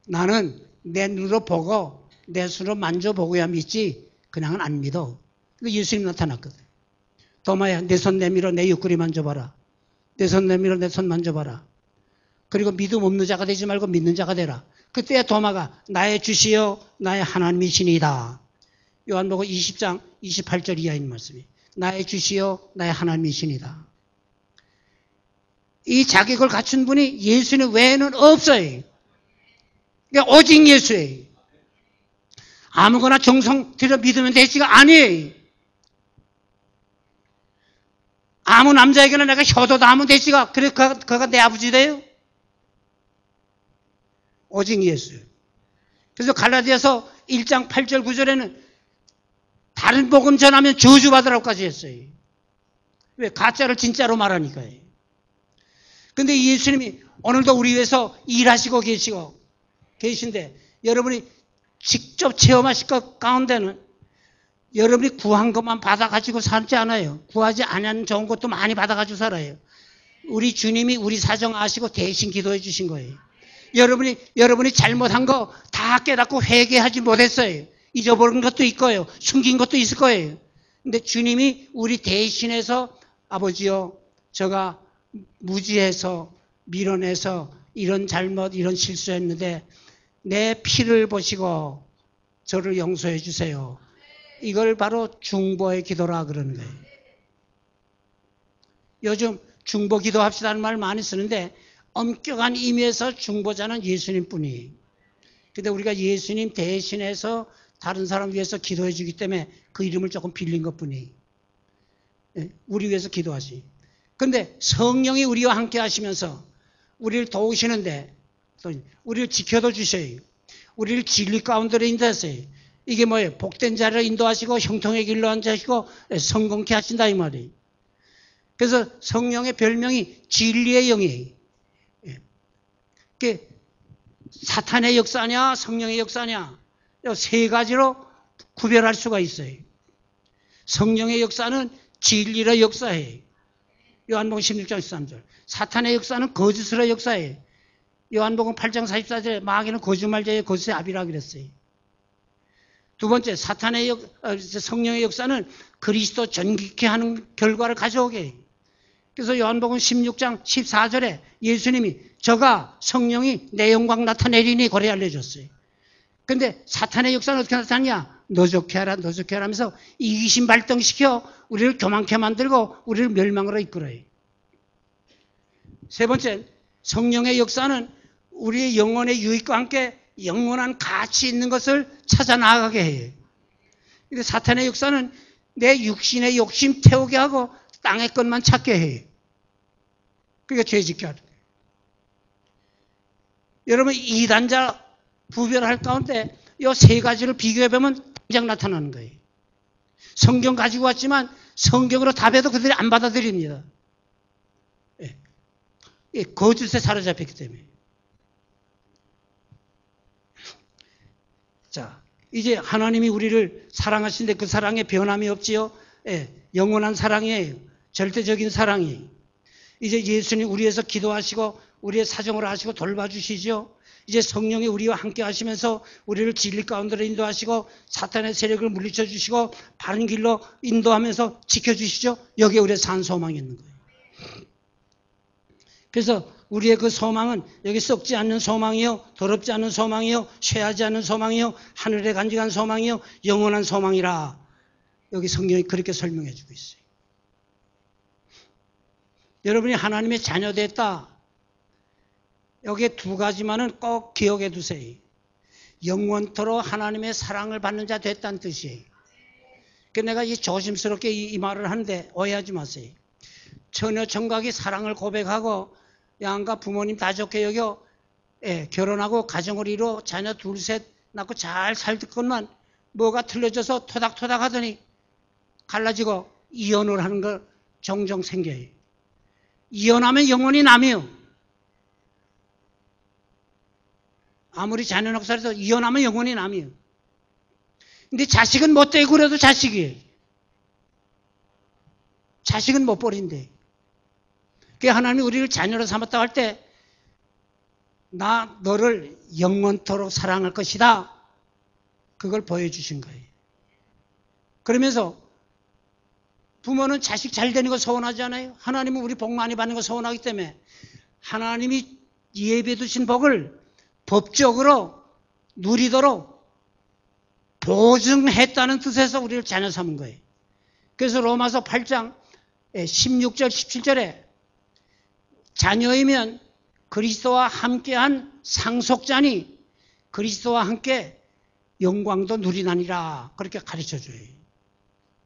나는 내 눈으로 보고 내 손으로 만져보고야 믿지 그냥은 안 믿어. 예수님 나타났거든. 도마야 내 손 내밀어 내 옆구리 만져봐라. 내 손 내밀어 내 손 만져봐라. 그리고 믿음 없는 자가 되지 말고 믿는 자가 되라. 그때야 도마가 나의 주시여 나의 하나님이시니이다. 요한복음 20장 28절 이하인 말씀이 나의 주시여 나의 하나님이시니이다. 이 자격을 갖춘 분이 예수님 외에는 없어요. 그러니까 오직 예수예요. 아무거나 정성 들여 믿으면 되지가 아니에요. 아무 남자에게나 내가 효도도 하면 되지가 그래 그가 내 아버지 돼요? 오직 예수. 그래서 갈라디아서 1장 8절 9절에는 다른 복음 전하면 저주받으라고까지 했어요. 왜? 가짜를 진짜로 말하니까요. 근데 예수님이 오늘도 우리 위해서 일하시고 계신데 여러분이 직접 체험하실 것 가운데는 여러분이 구한 것만 받아가지고 살지 않아요. 구하지 않은 좋은 것도 많이 받아가지고 살아요. 우리 주님이 우리 사정 아시고 대신 기도해 주신 거예요. 여러분이 잘못한 거 다 깨닫고 회개하지 못했어요. 잊어버린 것도 있고요. 숨긴 것도 있을 거예요. 근데 주님이 우리 대신해서 아버지요, 제가 무지해서 밀어내서 이런 잘못, 이런 실수했는데 내 피를 보시고 저를 용서해 주세요. 이걸 바로 중보의 기도라 그러는 거예요. 요즘 중보 기도합시다는 말 많이 쓰는데 엄격한 의미에서 중보자는 예수님 뿐이에요. 근데 우리가 예수님 대신해서 다른 사람 위해서 기도해 주기 때문에 그 이름을 조금 빌린 것 뿐이에요. 우리 위해서 기도하시. 근데 성령이 우리와 함께 하시면서 우리를 도우시는데 우리를 지켜도 주셔요. 우리를 진리 가운데로 인도하세요. 이게 뭐예요? 복된 자를 인도하시고 형통의 길로 앉으시고 성공케 하신다 이 말이에요. 그래서 성령의 별명이 진리의 영이에요. 그게 사탄의 역사냐 성령의 역사냐 세 가지로 구별할 수가 있어요. 성령의 역사는 진리로 역사해요. 요한복음 16장 13절. 사탄의 역사는 거짓으로 역사해요. 요한복음 8장 44절에 마귀는 거짓말자의 거짓의 압이라고 그랬어요. 두 번째, 성령의 역사는 그리스도 전기케 하는 결과를 가져오게 해요. 그래서 요한복음 16장 14절에 예수님이 저가 성령이 내 영광 나타내리니 그래 알려줬어요. 그런데 사탄의 역사는 어떻게 나타나냐? 너 좋게 하라, 너 좋게 하라 하면서 이기심 발동시켜 우리를 교만케 만들고 우리를 멸망으로 이끌어요. 세 번째, 성령의 역사는 우리의 영혼의 유익과 함께 영원한 가치 있는 것을 찾아 나가게 해요. 근데 사탄의 역사는 내 육신의 욕심 태우게 하고 땅의 것만 찾게 해요. 그러니까 죄짓게 하는 거예요. 여러분 이단자 구별할 가운데 이 세 가지를 비교해보면 당장 나타나는 거예요. 성경 가지고 왔지만 성경으로 답해도 그들이 안 받아들입니다. 예, 거짓에 사로잡혔기 때문에. 자, 이제 하나님이 우리를 사랑하시는데 그 사랑에 변함이 없지요. 예, 영원한 사랑이에요. 절대적인 사랑이. 이제 예수님 우리에서 기도하시고 우리의 사정을 하시고 돌봐주시죠. 이제 성령이 우리와 함께 하시면서 우리를 진리 가운데로 인도하시고 사탄의 세력을 물리쳐 주시고 바른 길로 인도하면서 지켜주시죠. 여기에 우리의 산 소망이 있는 거예요. 그래서 우리의 그 소망은 여기 썩지 않는 소망이요, 더럽지 않은 소망이요, 쇠하지 않는 소망이요, 하늘에 간직한 소망이요, 영원한 소망이라. 여기 성경이 그렇게 설명해 주고 있어요. 여러분이 하나님의 자녀 됐다. 여기에 두 가지만은 꼭 기억해 두세요. 영원토록 하나님의 사랑을 받는 자 됐다는 뜻이에요. 그래서 내가 조심스럽게 이 말을 하는데 오해하지 마세요. 처녀 청각이 사랑을 고백하고 양가 부모님 다 좋게 여겨 결혼하고 가정을 이루어 자녀 둘 셋 낳고 잘 살 것만 뭐가 틀려져서 토닥토닥 하더니 갈라지고 이혼을 하는 거 종종 생겨요. 이혼하면 영원히 남이요. 아무리 자녀 낳고 살아도 이혼하면 영원히 남이요. 근데 자식은 못되게 그래도 자식이에요. 자식은 못 버린대. 그게 하나님이 우리를 자녀로 삼았다고 할 때 나 너를 영원토록 사랑할 것이다. 그걸 보여주신 거예요. 그러면서 부모는 자식 잘 되는 거 소원하지 않아요? 하나님은 우리 복 많이 받는 거 소원하기 때문에 하나님이 예비해 두신 복을 법적으로 누리도록 보증했다는 뜻에서 우리를 자녀 삼은 거예요. 그래서 로마서 8장 16절 17절에 자녀이면 그리스도와 함께한 상속자니 그리스도와 함께 영광도 누리나니라 그렇게 가르쳐줘요.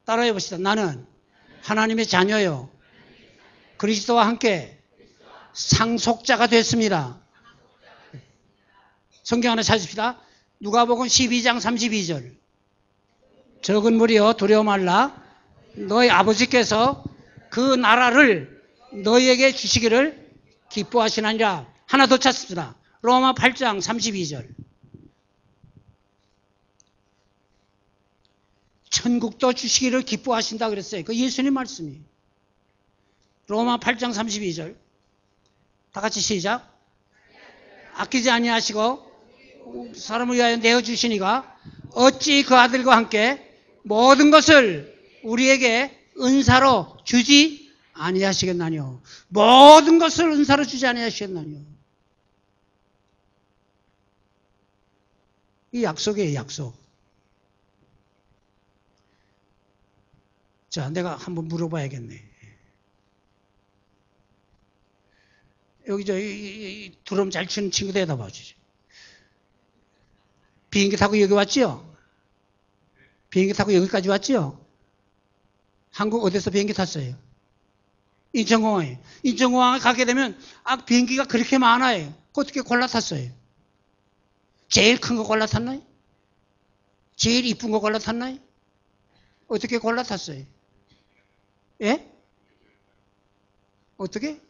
따라해 봅시다. 나는 하나님의 자녀요. 그리스도와 함께 상속자가 됐습니다. 성경 하나 찾읍시다. 누가복음 12장 32절. 적은 무리여 두려워 말라. 너희 아버지께서 그 나라를 너희에게 주시기를 기뻐하시나니라. 하나 더 찾습니다. 로마 8장 32절. 천국도 주시기를 기뻐하신다 그랬어요. 그 예수님 말씀이에요. 로마 8장 32절. 다 같이 시작. 아끼지 아니하시고 사람을 위하여 내어주시니가 어찌 그 아들과 함께 모든 것을 우리에게 은사로 주지 아니하시겠나뇨. 모든 것을 은사로 주지 아니하시겠나뇨. 이 약속이에요. 약속. 자, 내가 한번 물어봐야겠네. 여기 드럼 잘 치는 친구 대답해 주죠. 비행기 타고 여기 왔지요? 비행기 타고 여기까지 왔지요? 한국 어디서 비행기 탔어요? 인천공항에. 인천공항에 가게 되면 비행기가 그렇게 많아요. 어떻게 골라 탔어요? 제일 큰 거 골라 탔나요? 제일 이쁜 거 골라탔나요? 어떻게 골라탔어요? 예? 어떻게?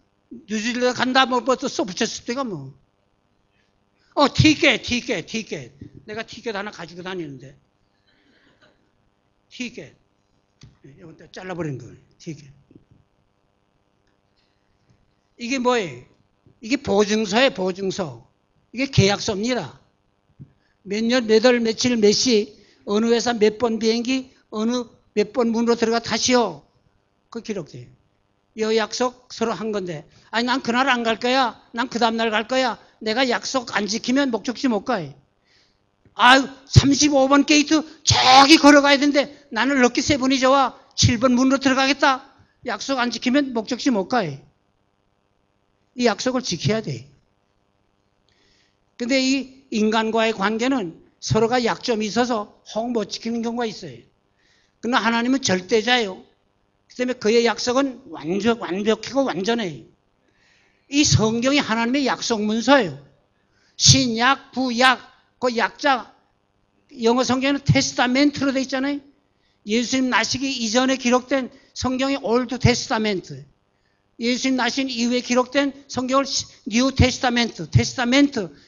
뉴질랜드 간다, 또 써붙였을 때가 뭐. 티켓. 내가 티켓 하나 가지고 다니는데. 티켓. 이건 또 잘라버린 거예요. 티켓. 이게 뭐예요? 이게 보증서예요, 보증서. 이게 계약서입니다. 몇 년, 몇 월, 며칠, 몇 시, 어느 회사 몇 번 비행기, 어느 몇 번 문으로 들어가 타시오. 그 기록돼요. 이 약속 서로 한 건데, 아니, 난 그날 안 갈 거야. 난 그 다음날 갈 거야. 내가 약속 안 지키면 목적지 못 가요. 35번 게이트 저기 걸어가야 되는데 나는 럭키 세븐이 좋아. 7번 문으로 들어가겠다. 약속 안 지키면 목적지 못 가요. 이 약속을 지켜야 돼. 근데 이 인간과의 관계는 서로가 약점이 있어서 혹 못 지키는 경우가 있어요. 그러나 하나님은 절대자예요. 그 때문에 그의 약속은 완벽하고 완전해요. 이 성경이 하나님의 약속 문서예요. 신약, 구약, 그 약자, 영어 성경에는 테스타멘트로 되어 있잖아요. 예수님 나시기 이전에 기록된 성경이 올드 테스타멘트. 예수님 나신 이후에 기록된 성경을 뉴 테스타멘트,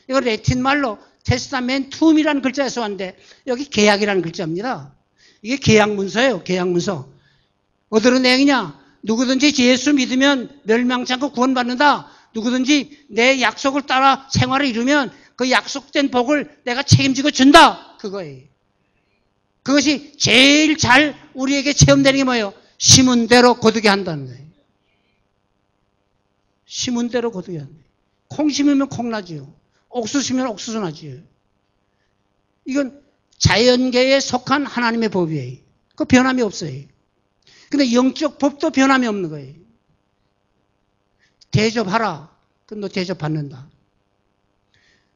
이거 라틴 말로 테스타멘툼이라는 글자에서 왔는데 여기 계약이라는 글자입니다. 이게 계약 문서예요, 계약 문서. 어떤 내용이냐? 누구든지 예수 믿으면 멸망치 않고 구원받는다. 누구든지 내 약속을 따라 생활을 이루면 그 약속된 복을 내가 책임지고 준다. 그거예요. 그것이 제일 잘 우리에게 체험되는 게 뭐예요? 심은 대로 거두게 한다는 거예요. 심은 대로 거두게 한다. 콩 심으면 콩 나지요. 옥수수 심으면 옥수수 나지요. 이건 자연계에 속한 하나님의 법이에요. 그 변함이 없어요. 근데 영적 법도 변함이 없는 거예요. 대접하라. 그럼 너 대접받는다.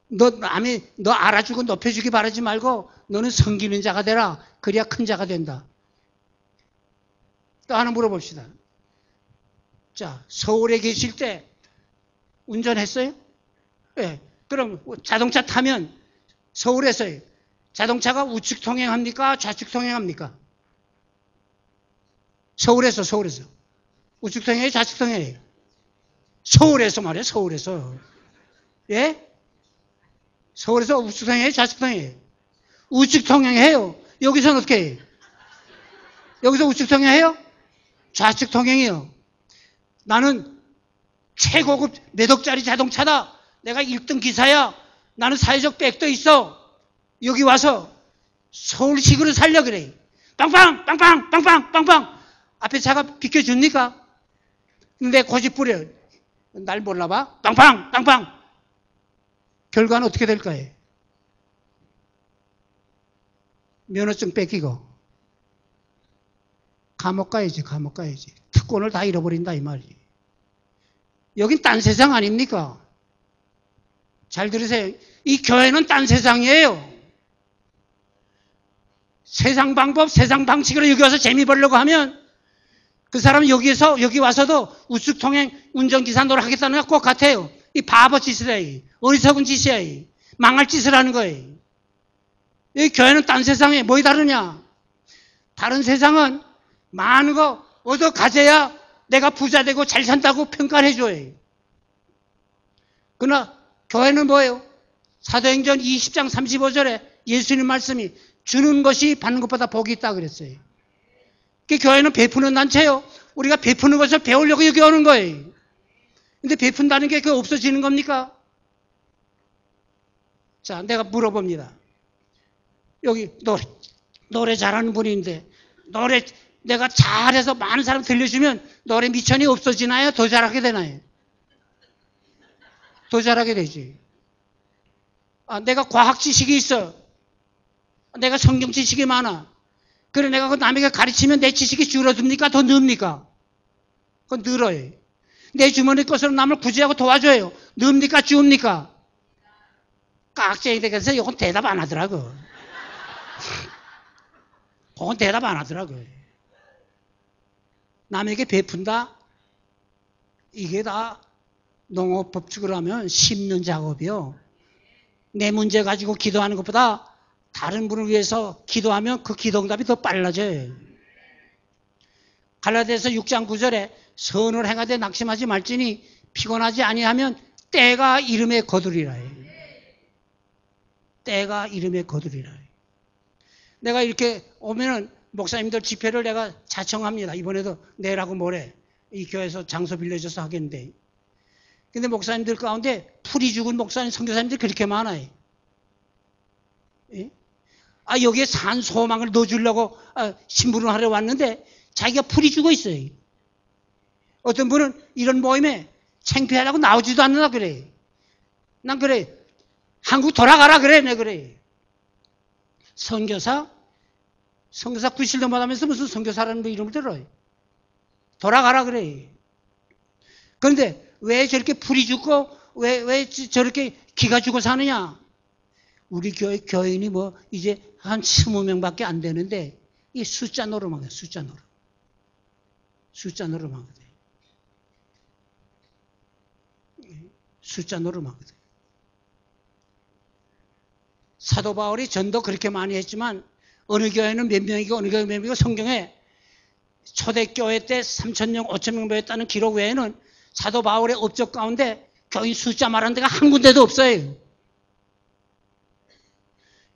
너 알아주고 높여주기 바라지 말고 너는 섬기는 자가 되라. 그래야 큰 자가 된다. 또 하나 물어봅시다. 자, 서울에 계실 때 운전했어요? 네. 그럼 자동차 타면 서울에서요. 자동차가 우측 통행합니까? 좌측 통행합니까? 서울에서. 우측 통행해요? 좌측 통행해요? 서울에서 말이에요, 서울에서. 예? 서울에서 우측 통행해요? 좌측 통행해요? 우측 통행해요. 여기서는 어떻게 해요? 여기서 우측 통행해요? 좌측 통행이요. 나는 최고급 몇 억짜리 자동차다. 내가 1등 기사야. 나는 사회적 백도 있어. 여기 와서 서울식으로 살려 그래. 빵빵. 앞에 차가 비켜줍니까? 내 고집 부려. 날 몰라봐? 빵빵. 결과는 어떻게 될까요? 면허증 뺏기고 감옥 가야지. 특권을 다 잃어버린다 이 말이지. 여긴 딴 세상 아닙니까? 잘 들으세요. 이 교회는 딴 세상이에요. 세상 방법, 세상 방식으로 여기 와서 재미 보려고 하면 그 사람은 여기 와서도 우측 통행 운전기사 노릇 하겠다는 것 꼭 같아요. 이 바보 짓이래. 어리석은 짓이야. 망할 짓을 하는 거예요. 이 교회는 딴 세상에 뭐이 다르냐? 다른 세상은 많은 거 얻어 가져야 내가 부자 되고 잘 산다고 평가를 해줘요. 그러나 교회는 뭐예요? 사도행전 20장 35절에 예수님 말씀이 주는 것이 받는 것보다 복이 있다 그랬어요. 그 교회는 베푸는 단체요. 우리가 베푸는 것을 배우려고 여기 오는 거예요. 근데 베푼다는 게 그 없어지는 겁니까? 자, 내가 물어봅니다. 여기 노래 잘하는 분인데 노래 내가 잘해서 많은 사람 들려주면 노래 미천이 없어지나요? 더 잘하게 되나요? 더 잘하게 되지. 내가 과학 지식이 있어. 내가 성경 지식이 많아. 그래 내가 그 남에게 가르치면 내 지식이 줄어듭니까? 더 늡니까? 그건 늘어요. 내 주머니 것으로 남을 구제하고 도와줘요. 늡니까? 주웁니까? 깍쟁이 되겠어. 이건 대답 안 하더라고. 그건 대답 안 하더라고요. 남에게 베푼다? 이게 다 농업법칙으로 하면 심는 작업이요. 내 문제 가지고 기도하는 것보다 다른 분을 위해서 기도하면 그 기도응답이 더 빨라져요. 갈라디아서 6장 9절에 선을 행하되 낙심하지 말지니 피곤하지 아니하면 때가 이름에 거두리라. 때가 이름에 거두리라. 내가 이렇게 오면은 목사님들 집회를 내가 자청합니다. 이번에도 내일하고 모레 이 교회에서 장소 빌려줘서 하겠는데. 근데 목사님들 가운데 풀이 죽은 목사님, 선교사님들이 그렇게 많아요. 예? 여기에 산 소망을 넣어주려고 심부름 하러 왔는데 자기가 풀이 죽어 있어요. 어떤 분은 이런 모임에 창피하다고 나오지도 않는다 그래. 난 그래. 한국 돌아가라 그래. 내 그래. 선교사 구실도 못하면서 무슨 선교사라는 이름을 들어요. 돌아가라 그래. 그런데 왜 저렇게 풀이 죽고 왜 저렇게 기가 죽어 사느냐? 우리 교회 교인이 뭐 이제 한 20명밖에 안 되는데 이 숫자 노름하게 숫자 노름하거든. 숫자 노름하거든. 사도 바울이 전도 그렇게 많이 했지만 어느 교회는 몇 명이고 어느 교회는 몇 명이고 성경에 초대교회 때 3,000명, 5,000명 모였다는 기록 외에는 사도 바울의 업적 가운데 교인 숫자 말하는 데가 한 군데도 없어요.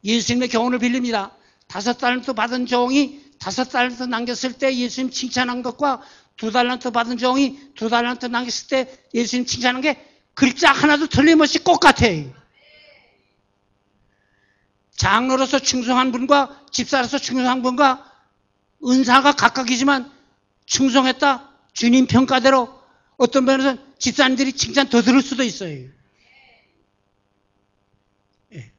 예수님의 교훈을 빌립니다. 5달란트 받은 종이 5달란트 남겼을 때 예수님 칭찬한 것과 2달란트 받은 종이 2달란트 남겼을 때 예수님 칭찬한 게 글자 하나도 틀림없이 똑같아요. 장로로서 충성한 분과 집사로서 충성한 분과 은사가 각각이지만 충성했다. 주님 평가대로 어떤 면에서는 집사님들이 칭찬 더 들을 수도 있어요. 예.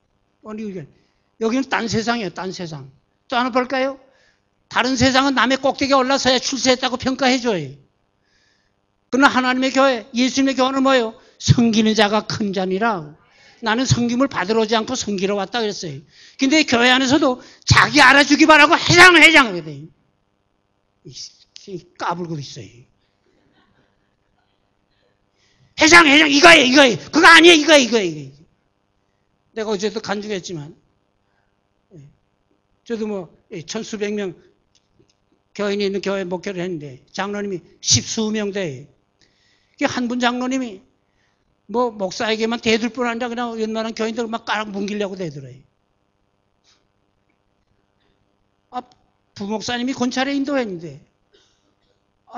여기는 딴 세상이에요. 딴 세상. 또 하나 볼까요? 다른 세상은 남의 꼭대기에 올라서야 출세했다고 평가해줘요. 그러나 하나님의 교회, 예수님의 교회는 뭐예요? 섬기는 자가 큰 자니라. 나는 섬김을 받으러 오지 않고 섬기러 왔다 그랬어요. 근데 교회 안에서도 자기 알아주기 바라고 회장 하게 돼요. 까불고 있어요. 회장 이거예요. 그거 아니에요. 이거예요. 내가 어제도 간증했지만 저도 뭐 1,000수백 명 교인이 있는 교회 목회를 했는데 장로님이 10수명 돼. 한 분 장로님이 뭐 목사에게만 대들 뿐 아니라 그냥 웬만한 교인들 막 까락 뭉기려고 대들어요. 부목사님이 권찰에 인도했는데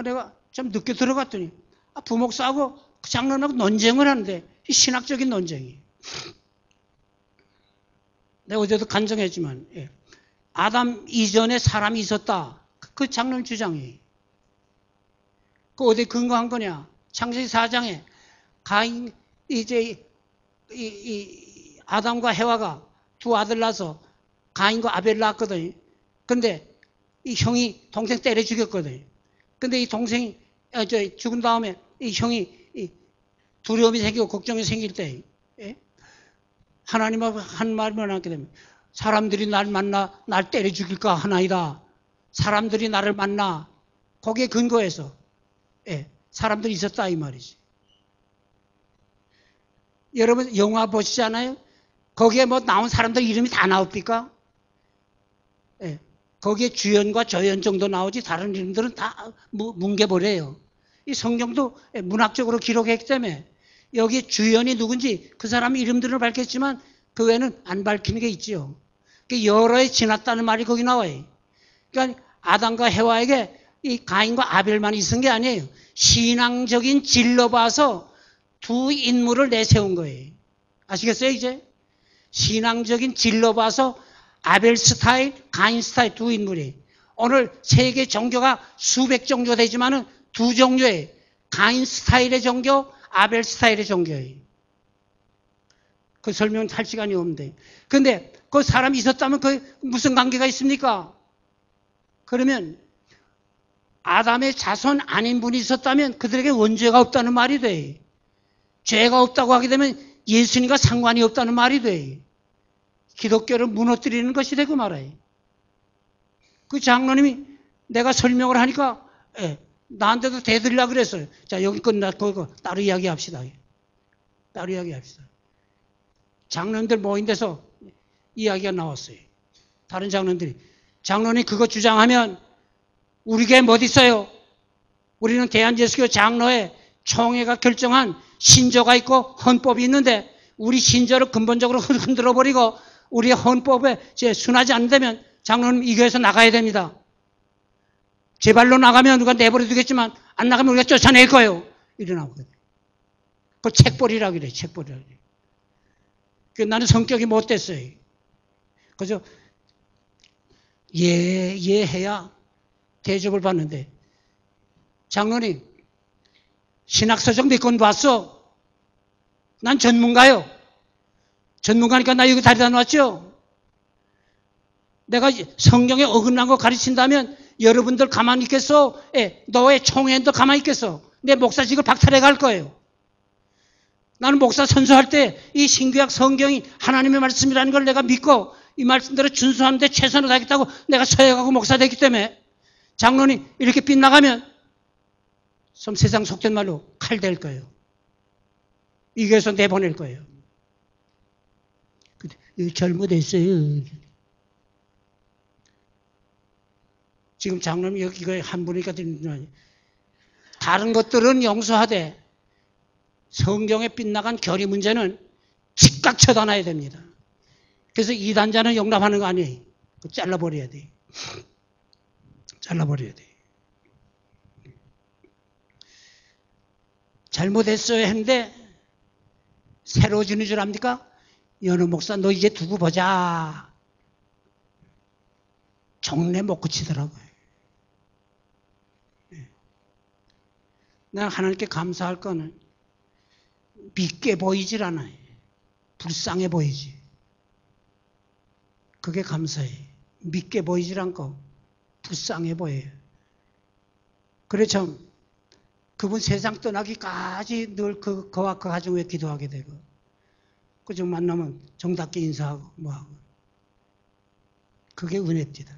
내가 좀 늦게 들어갔더니 부목사하고 그 장로님하고 논쟁을 하는데 신학적인 논쟁이. 내가 어제도 간증했지만 아담 이전에 사람이 있었다. 그 장로님 주장이. 그 어디에 근거한 거냐? 창세기 4장에 가인 이제 이 아담과 해와가 두 아들 낳아서 가인과 아벨 낳았거든. 근데 이 형이 동생 때려 죽였거든. 근데 이 동생이 죽은 다음에 이 형이 두려움이 생기고 걱정이 생길 때 하나님하고 한 말만 하게 되면 사람들이 날 만나 날 때려 죽일까 하나이다. 사람들이 나를 만나 거기에 근거해서 사람들이 있었다 이 말이지. 여러분 영화 보시잖아요. 거기에 뭐 나온 사람들 이름이 다 나옵니까? 거기에 주연과 저연 정도 나오지 다른 이름들은 다 뭉개버려요. 이 성경도 문학적으로 기록했기 때문에 여기에 주연이 누군지 그 사람 이름들을 밝혔지만 그 외에는 안 밝히는 게 있지요. 여러 해 지났다는 말이 거기 나와요. 그러니까 아담과 해와에게 이 가인과 아벨만 있은 게 아니에요. 신앙적인 질로 봐서 두 인물을 내세운 거예요. 아시겠어요 이제? 신앙적인 질로 봐서 아벨 스타일, 가인 스타일 두 인물이. 오늘 세계 종교가 수백 종교 되지만은 두 종류의 가인 스타일의 종교, 아벨 스타일의 종교예요. 그 설명할 시간이 없는데. 근데 그 사람이 있었다면 그 무슨 관계가 있습니까? 그러면 아담의 자손 아닌 분이 있었다면 그들에게 원죄가 없다는 말이 돼. 죄가 없다고 하게 되면 예수님과 상관이 없다는 말이 돼. 기독교를 무너뜨리는 것이 되고 말아요. 그 장로님이 내가 설명을 하니까 나한테도 대들으려고 그랬어요. 자 여기 끝났고 따로 이야기합시다. 따로 이야기합시다. 장로님들 모인 데서 이야기가 나왔어요. 다른 장로들이. 장로님 그거 주장하면 우리 교회 뭐 있어요? 우리는 대한예수교 장로회 총회가 결정한 신조가 있고 헌법이 있는데 우리 신조를 근본적으로 흔들어버리고 우리의 헌법에 순하지 않는다면 장로님 이 교회에서 나가야 됩니다. 제 발로 나가면 누가 내버려 두겠지만 안 나가면 우리가 쫓아낼 거예요. 일어나거든요. 그걸 책벌이라고 그래요. 책벌이라고 그래요. 나는 성격이 못됐어요. 그래서 해야 대접을 받는데 장로님 신학서적 몇 권 봤어? 난 전문가요. 전문가니까 나 여기 다리다 놨죠. 내가 성경에 어긋난 거 가르친다면 여러분들 가만히 있겠어? 너의 총회도 가만히 있겠어? 내 목사직을 박탈해 갈 거예요. 나는 목사 선서할 때 이 신구약 성경이 하나님의 말씀이라는 걸 내가 믿고 이 말씀대로 준수하는데 최선을 다하겠다고 내가 서약하고 목사 됐기 때문에 장로님 이렇게 빗나가면 좀 세상 속된 말로 칼 될 거예요. 이 교회에서 내보낼 거예요. 잘못했어요. 지금 장로님 이거 한 분이니까 다른 것들은 용서하되 성경에 빗나간 결의 문제는 즉각 처단해야 됩니다. 그래서 이단자는 용납하는 거 아니에요. 잘라버려야 돼. 잘라버려야 돼. 잘못했어요 했는데 새로워지는 줄 압니까? 연우 목사 너 이제 두고 보자. 정내 못 고치더라고요. 난 하나님께 감사할 거는 믿게 보이질 않아요. 불쌍해 보이지. 그게 감사해. 믿게 보이질 않고 불쌍해 보여요. 그래 참 그분 세상 떠나기까지 늘 그와 그 가정 위해 기도하게 되고 그저 만나면 정답게 인사하고 뭐하고 그게 은혜입니다.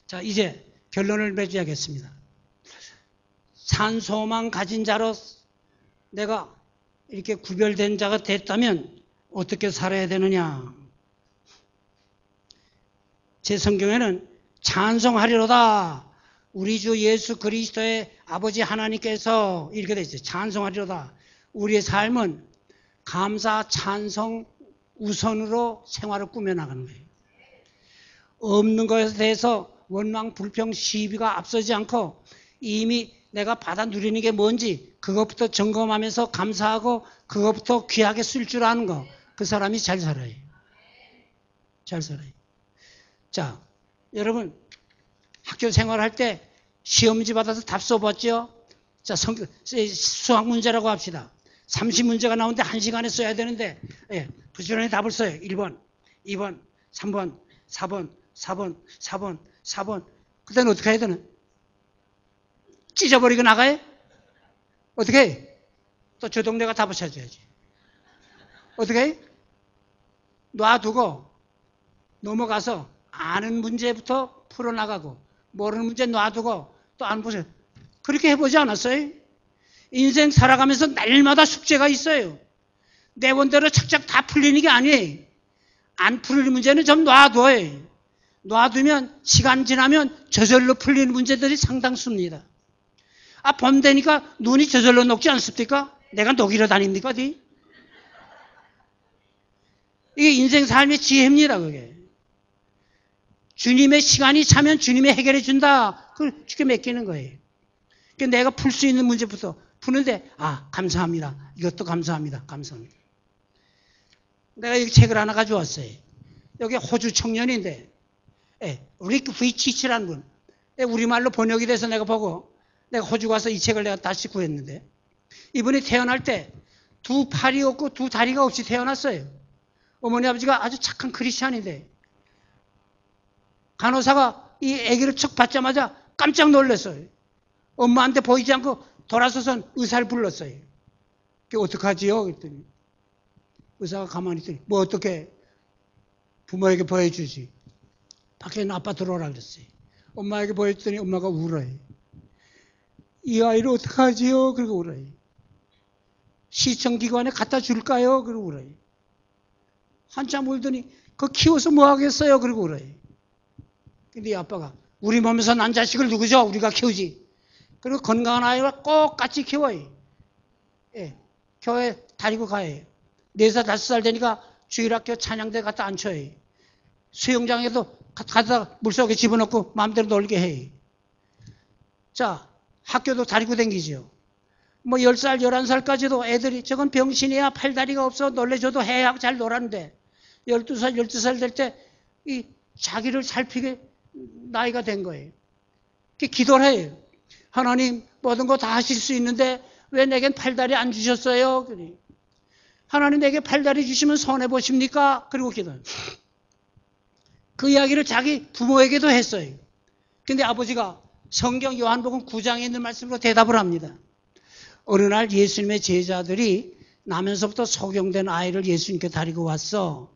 자 이제 결론을 맺어야겠습니다. 산소만 가진 자로 내가 이렇게 구별된 자가 됐다면 어떻게 살아야 되느냐. 제 성경에는 찬송하리로다. 우리 주 예수 그리스도의 아버지 하나님께서 이렇게 되어 있어요. 찬송하리로다. 우리의 삶은 감사, 찬송 우선으로 생활을 꾸며나가는 거예요. 없는 것에 대해서 원망, 불평, 시비가 앞서지 않고 이미 내가 받아 누리는 게 뭔지 그것부터 점검하면서 감사하고 그것부터 귀하게 쓸 줄 아는 거. 그 사람이 잘 살아요. 잘 살아요. 자, 여러분 학교 생활할 때 시험지 받아서 답 써봤죠? 자, 수학 문제라고 합시다. 30문제가 나오는데 1시간에 써야 되는데 부지런히 답을 써요. 1번, 2번, 3번, 4번, 4번, 4번, 4번. 그때는 어떻게 해야 되나? 찢어버리고 나가요? 어떻게 해? 또 저 동네가 답을 찾아야지. 어떻게 해? 놔두고 넘어가서 아는 문제부터 풀어나가고 모르는 문제 놔두고 또 안 보세요. 그렇게 해보지 않았어요? 인생 살아가면서 날마다 숙제가 있어요. 내 원대로 착착 다 풀리는 게 아니에요. 안 풀릴 문제는 좀 놔둬요. 놔두면 시간 지나면 저절로 풀리는 문제들이 상당수입니다. 봄 되니까 눈이 저절로 녹지 않습니까? 내가 녹이러 다닙니까? 이게 인생 삶의 지혜입니다. 그게. 주님의 시간이 차면 주님이 해결해 준다. 그걸 쉽게 맡기는 거예요. 그러니까 내가 풀 수 있는 문제부터 푸는데 감사합니다. 이것도 감사합니다. 감사합니다. 내가 여기 책을 하나 가져왔어요. 여기 호주 청년인데 릭 브이치치라는 분. 우리말로 번역이 돼서 내가 보고 내가 호주 가서 이 책을 내가 다시 구했는데 이분이 태어날 때 두 팔이 없고 두 다리가 없이 태어났어요. 어머니 아버지가 아주 착한 크리스찬인데 간호사가 이 아기를 척 받자마자 깜짝 놀랐어요. 엄마한테 보이지 않고 돌아서선 의사를 불렀어요. 그게 어떡하지요? 그랬더니 의사가 가만히 있더니 뭐 어떻게 부모에게 보여주지. 밖에 있는 아빠 들어오라 그랬어요. 엄마에게 보여줬더니 엄마가 울어요. 이 아이를 어떡하지요? 그러고 울어요. 시청기관에 갖다 줄까요? 그러고 울어요. 한참 울더니 그거 키워서 뭐 하겠어요? 그러고 그래. 근데 이 아빠가 우리 몸에서 난 자식을 누구죠? 우리가 키우지. 그리고 건강한 아이를 꼭 같이 키워요. 예, 교회 다니고 가요. 4살, 5살 되니까 주일학교 찬양대 갖다 앉혀요. 수영장에도 가다 물속에 집어넣고 마음대로 놀게 해. 자, 학교도 다니고 댕기죠. 뭐 10살, 11살까지도 애들이 저건 병신이야. 팔다리가 없어. 놀래줘도 해 하고 잘 놀았는데 12살, 12살 될 때 이 자기를 살피게 나이가 된 거예요. 기도를 해요. 하나님 모든 거 다 하실 수 있는데 왜 내겐 팔다리 안 주셨어요? 하나님 내게 팔다리 주시면 손해보십니까? 그리고 기도해요. 그 이야기를 자기 부모에게도 했어요. 근데 아버지가 성경 요한복음 9장에 있는 말씀으로 대답을 합니다. 어느 날 예수님의 제자들이 나면서부터 소경된 아이를 예수님께 데리고 왔어.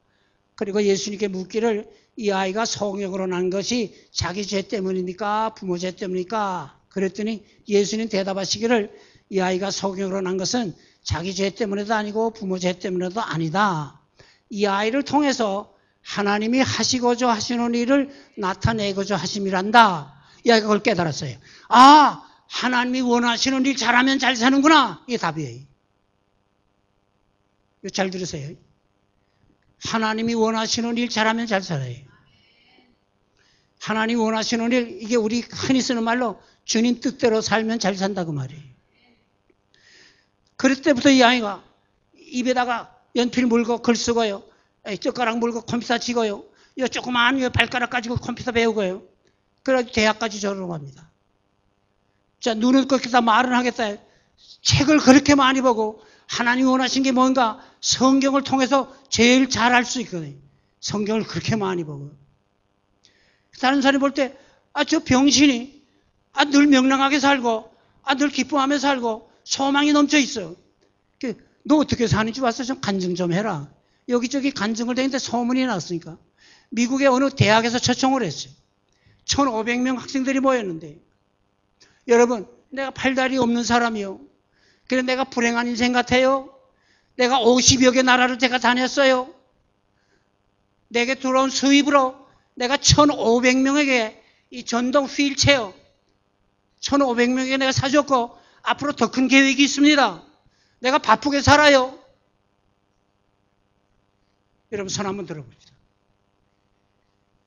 그리고 예수님께 묻기를 이 아이가 소경으로 난 것이 자기 죄 때문입니까? 부모 죄 때문입니까? 그랬더니 예수님 대답하시기를 이 아이가 소경으로 난 것은 자기 죄 때문에도 아니고 부모 죄 때문에도 아니다. 이 아이를 통해서 하나님이 하시고자 하시는 일을 나타내고자 하심이란다. 이 아이가 그걸 깨달았어요. 아, 하나님이 원하시는 일 잘하면 잘 사는구나. 이게 답이에요. 잘 들으세요. 하나님이 원하시는 일 잘하면 잘 살아요. 하나님이 원하시는 일, 이게 우리 흔히 쓰는 말로 주님 뜻대로 살면 잘 산다고 말이에요. 그럴 때부터 이 아이가 입에다가 연필 물고 글 쓰고요. 젓가락 물고 컴퓨터 치고요. 이 조그마한 발가락 가지고 컴퓨터 배우고요. 그래가지고 대학까지 졸업합니다. 자, 눈을 꺾겠다 말은 하겠다. 책을 그렇게 많이 보고 하나님이 원하신 게 뭔가 성경을 통해서 제일 잘 알 수 있거든요. 성경을 그렇게 많이 보고. 다른 사람이 볼 때, 아, 저 병신이, 아, 늘 명랑하게 살고, 아, 늘 기뻐하며 살고, 소망이 넘쳐 있어. 너 어떻게 사는지 와서 좀 간증 좀 해라. 여기저기 간증을 되는데 소문이 났으니까. 미국의 어느 대학에서 초청을 했어요. 1,500명 학생들이 모였는데, 여러분, 내가 팔다리 없는 사람이요. 그래 내가 불행한 인생 같아요. 내가 50여 개 나라를 제가 다녔어요. 내게 들어온 수입으로 내가 1,500명에게 이 전동 휠체어 1,500명에게 내가 사줬고 앞으로 더 큰 계획이 있습니다. 내가 바쁘게 살아요. 여러분 손 한번 들어봅시다.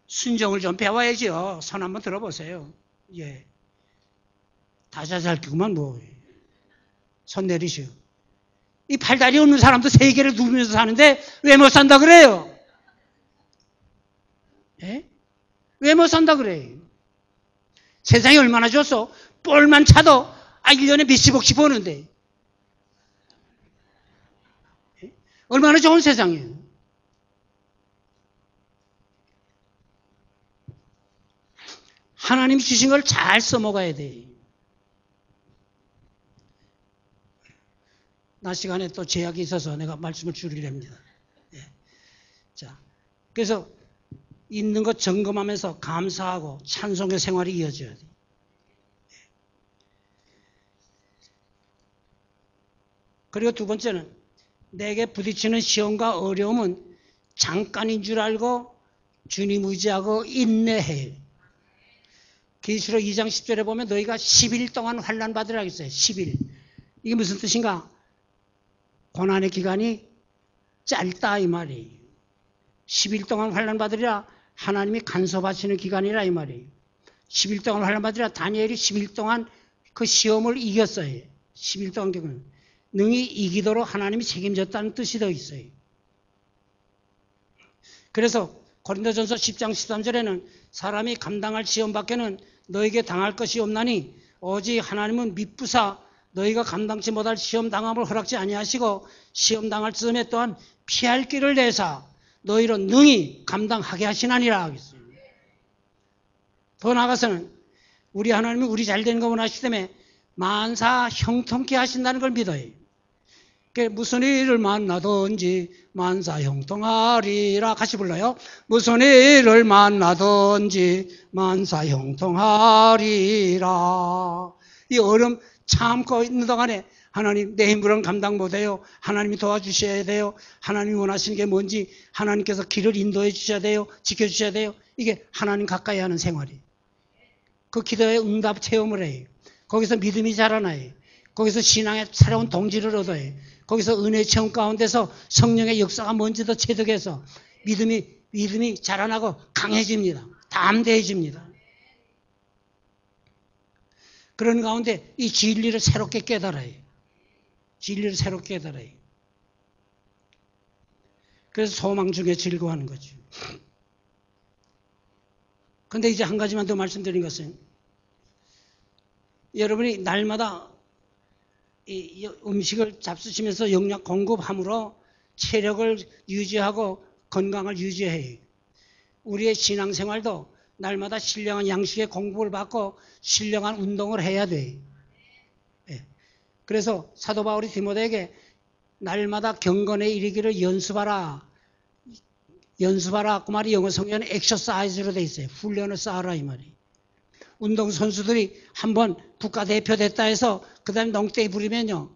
순종을 좀 배워야죠. 손 한번 들어보세요. 예. 다자잘기구만 뭐. 손 내리시오. 이 팔다리 없는 사람도 세 개를 누르면서 사는데 왜 못 산다 그래요? 예? 왜 못 산다 그래? 세상이 얼마나 좋소? 볼만 차도 1년에 몇십억씩 버는데. 예? 얼마나 좋은 세상이에요. 하나님이 주신 걸 잘 써먹어야 돼. 낮 시간에 또 제약이 있어서 내가 말씀을 줄이렵니다. 예. 자, 그래서 있는 것 점검하면서 감사하고 찬송의 생활이 이어져야 돼. 그리고 두 번째는 내게 부딪히는 시험과 어려움은 잠깐인 줄 알고 주님 의지하고 인내해. 계시록 2장 10절에 보면 너희가 10일 동안 환난 받으라고 했어요. 10일. 이게 무슨 뜻인가? 고난의 기간이 짧다 이 말이에요. 10일 동안 환난 받으리라 하나님이 간섭하시는 기간이라 이 말이에요. 10일 동안 환난 받으리라 다니엘이 10일 동안 그 시험을 이겼어요. 10일 동안 기간. 능히 이기도록 하나님이 책임졌다는 뜻이 더 있어요. 그래서 고린도전서 10장 13절에는 사람이 감당할 시험밖에는 너에게 당할 것이 없나니 오직 하나님은 미쁘사 너희가 감당치 못할 시험 당함을 허락지 아니하시고 시험 당할 즈음에 또한 피할 길을 내사 너희로 능히 감당하게 하시나니라 하겠습니다. 더 나아가서는 우리 하나님이 우리 잘되는 거 원하시기 때문에 만사 형통케 하신다는 걸 믿어요. 무슨 일을 만나든지 만사 형통하리라 같이 불러요. 무슨 일을 만나든지 만사 형통하리라. 이 얼음 참고 있는 동안에 하나님 내 힘으로는 감당 못해요. 하나님이 도와주셔야 돼요. 하나님이 원하시는 게 뭔지 하나님께서 길을 인도해 주셔야 돼요. 지켜주셔야 돼요. 이게 하나님 가까이 하는 생활이에요. 그 기도의 응답 체험을 해요. 거기서 믿음이 자라나요. 거기서 신앙의 새로운 동지를 얻어요. 거기서 은혜 체험 가운데서 성령의 역사가 뭔지도 체득해서 믿음이 자라나고 강해집니다. 담대해집니다. 그런 가운데 이 진리를 새롭게 깨달아요. 진리를 새롭게 깨달아요. 그래서 소망 중에 즐거워하는 거죠. 그런데 이제 한 가지만 더 말씀드린 것은 여러분이 날마다 이 음식을 잡수시면서 영양 공급함으로 체력을 유지하고 건강을 유지해요. 우리의 신앙생활도 날마다 신령한 양식의 공급을 받고 신령한 운동을 해야 돼요. 그래서 사도 바울이 디모데에게 날마다 경건에 이르기를 연습하라. 연습하라. 그 말이 영어 성경에는 엑서사이즈로 돼 있어요. 훈련을 쌓아라 이 말이. 운동선수들이 한번 국가대표 됐다 해서 그 다음에 농땡이 부리면요.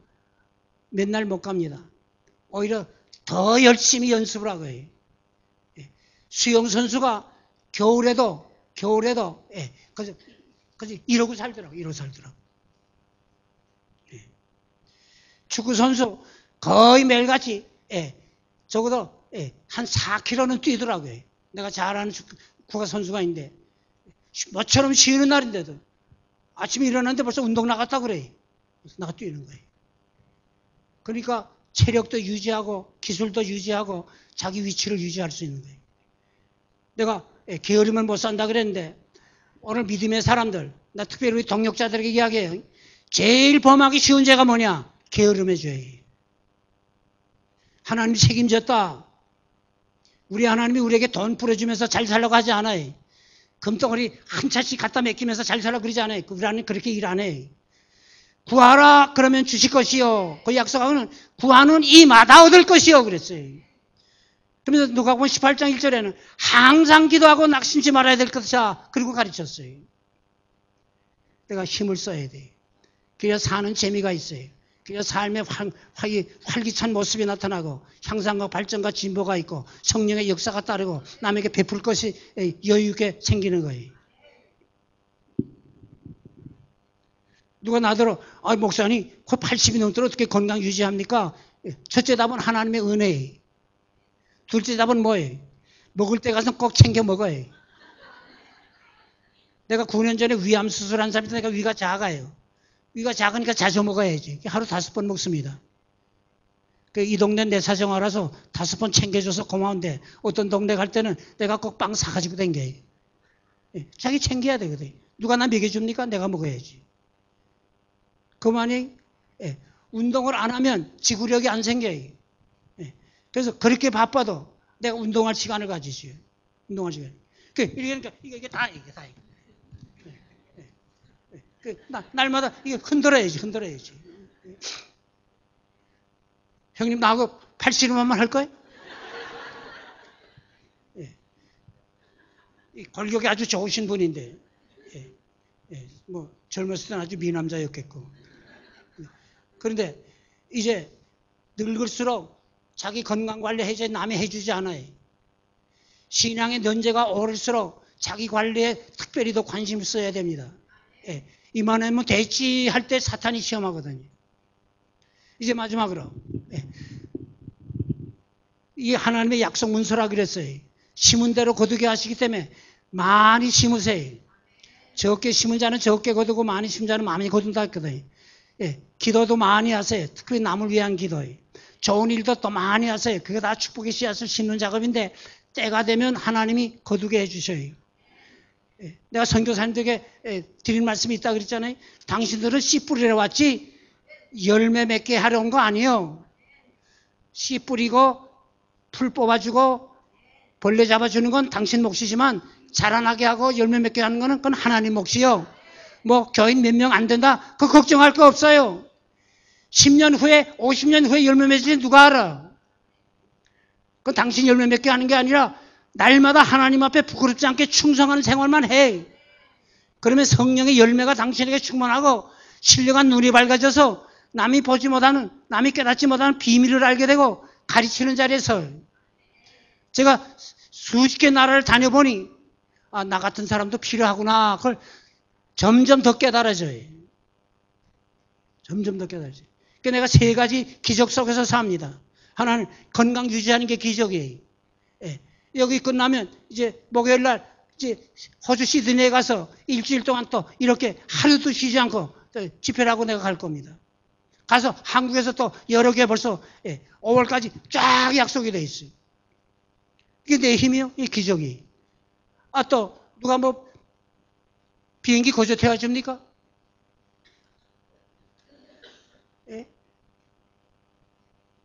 맨날 못 갑니다. 오히려 더 열심히 연습을 하고요. 수영선수가 겨울에도 이러고 살더라고요. 이러고 살더라고요. 축구선수 거의 매일같이 적어도 한 4km는 뛰더라고요. 내가 잘 아는 국가선수가 있는데 뭐처럼 쉬는 날인데도 아침에 일어났는데 벌써 운동 나갔다 그래. 그래서 나가 뛰는 거예요. 그러니까 체력도 유지하고 기술도 유지하고 자기 위치를 유지할 수 있는 거예요. 내가 게으르면 못 산다 그랬는데 오늘 믿음의 사람들, 나 특별히 우리 동역자들에게 이야기해요. 제일 범하기 쉬운 죄가 뭐냐? 게으름의 죄예요. 하나님이 책임졌다. 우리 하나님이 우리에게 돈 뿌려주면서 잘 살라고 하지 않아요. 금덩어리 한 차씩 갖다 맡기면서 잘 살라고 그러지 않아요. 우리 하나님 그렇게 일 안 해요. 구하라 그러면 주실 것이요. 그 약속하고는 구하는 이마다 얻을 것이요 그랬어요. 그러면서 누가복음 18장 1절에는 항상 기도하고 낙심치 말아야 될 것이야. 그리고 가르쳤어요. 내가 힘을 써야 돼. 그래야 사는 재미가 있어요. 그래야 삶의 활기찬 모습이 나타나고 향상과 발전과 진보가 있고 성령의 역사가 따르고 남에게 베풀 것이 여유 있게 생기는 거예요. 누가 나더러 목사님 곧 80이 넘도록 어떻게 건강 유지합니까? 첫째 답은 하나님의 은혜예요. 둘째 답은 뭐예요? 먹을 때 가서 꼭 챙겨 먹어요. 내가 9년 전에 위암 수술한 사람인데 내가 위가 작아요. 위가 작으니까 자주 먹어야지. 하루 5번 먹습니다. 이 동네 내 사정 알아서 5번 챙겨줘서 고마운데 어떤 동네 갈 때는 내가 꼭 빵 사가지고 댕겨요. 자기 챙겨야 되거든. 누가 나 먹여줍니까? 내가 먹어야지. 그만이 운동을 안 하면 지구력이 안 생겨요. 그래서 그렇게 바빠도 내가 운동할 시간을 가지죠. 운동할 시간. 그러니까 이게 다. 날마다 이게 흔들어야지. 형님 나하고 80일만만 할 거예요? 이 골격이 아주 좋으신 분인데, 뭐 젊었을 때는 아주 미남자였겠고. 그런데 이제 늙을수록 자기 건강 관리 해제 남이 해주지 않아요. 신앙의 연세가 오를수록 자기 관리에 특별히 더 관심을 써야 됩니다. 이만하면 됐지 할 때 사탄이 시험하거든요. 이제 마지막으로 이 하나님의 약속 문서라 그랬어요. 심은 대로 거두게 하시기 때문에 많이 심으세요. 적게 심은 자는 적게 거두고 많이 심은 자는 많이 거둔다 했거든요. 기도도 많이 하세요. 특히 남을 위한 기도예요. 좋은 일도 또 많이 하세요. 그게 다 축복의 씨앗을 심는 작업인데 때가 되면 하나님이 거두게 해주셔요. 내가 선교사님들에게 드릴 말씀이 있다 그랬잖아요. 당신들은 씨 뿌리러 왔지 열매 맺게 하러 온 거 아니에요. 씨 뿌리고 풀 뽑아주고 벌레 잡아주는 건 당신 몫이지만 자라나게 하고 열매 맺게 하는 거는 그건 하나님 몫이요. 뭐 교인 몇 명 안 된다? 그거 걱정할 거 없어요. 10년 후에 50년 후에 열매 맺을지 누가 알아? 그건 당신 열매 맺게 하는 게 아니라 날마다 하나님 앞에 부끄럽지 않게 충성하는 생활만 해. 그러면 성령의 열매가 당신에게 충만하고 신령한 눈이 밝아져서 남이 보지 못하는, 남이 깨닫지 못하는 비밀을 알게 되고 가르치는 자리에서 제가 수십 개 나라를 다녀보니 나 같은 사람도 필요하구나. 그걸 점점 더 깨달아져요. 점점 더 깨달아져요. 그러니까 내가 세 가지 기적 속에서 삽니다. 하나는 건강 유지하는 게 기적이에요. 예. 여기 끝나면 이제 목요일 날 이제 호주 시드니에 가서 일주일 동안 또 이렇게 하루도 쉬지 않고 집회를 하고 내가 갈 겁니다. 가서 한국에서 또 여러 개 벌써 5월까지 쫙 약속이 돼 있어요. 이게 내 힘이요? 이 기적이. 또 누가 뭐 비행기 거저 태워줍니까? 예?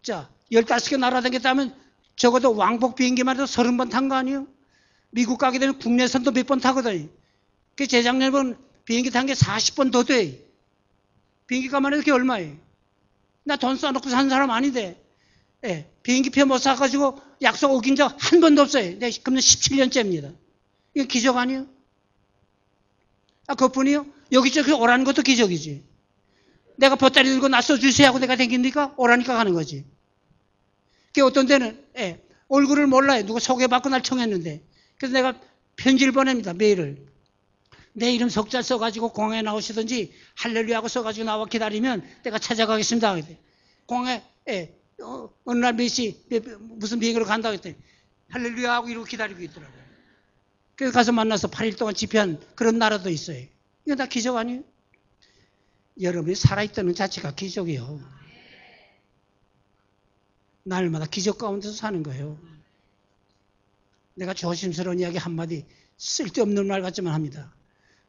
자, 15개 나라 다녔다면 적어도 왕복 비행기만 해도 30번 탄 거 아니에요? 미국 가게 되면 국내선도 몇 번 타거든요. 그 재작년에 비행기 탄 게 40번 더 돼. 비행기 값만 해도 그게 얼마예요? 나 돈 써놓고 산 사람 아닌데. 예, 비행기표 못 사가지고 약속 어긴 적 한 번도 없어요. 내 금년 17년째입니다. 이게 기적 아니에요? 그것뿐이요? 여기저기 오라는 것도 기적이지. 내가 보따리 들고 낯서 주세요 하고 내가 댕깁니까? 오라니까 가는 거지. 그 어떤 데는 얼굴을 몰라요. 누가 소개받고 날 청했는데. 그래서 내가 편지를 보냅니다. 메일을. 내 이름 석자 써가지고 공항에 나오시든지 할렐루야 하고 써가지고 나와 기다리면 내가 찾아가겠습니다. 공항에 어느 날 몇 시 무슨 비행기로 간다고 했더니 할렐루야 하고 이러고 기다리고 있더라고요. 그래서 가서 만나서 8일 동안 집회한 그런 나라도 있어요. 이거 다 기적 아니에요? 여러분이 살아있다는 자체가 기적이에요. 날마다 기적 가운데서 사는 거예요. 내가 조심스러운 이야기 한마디 쓸데없는 말 같지만 합니다.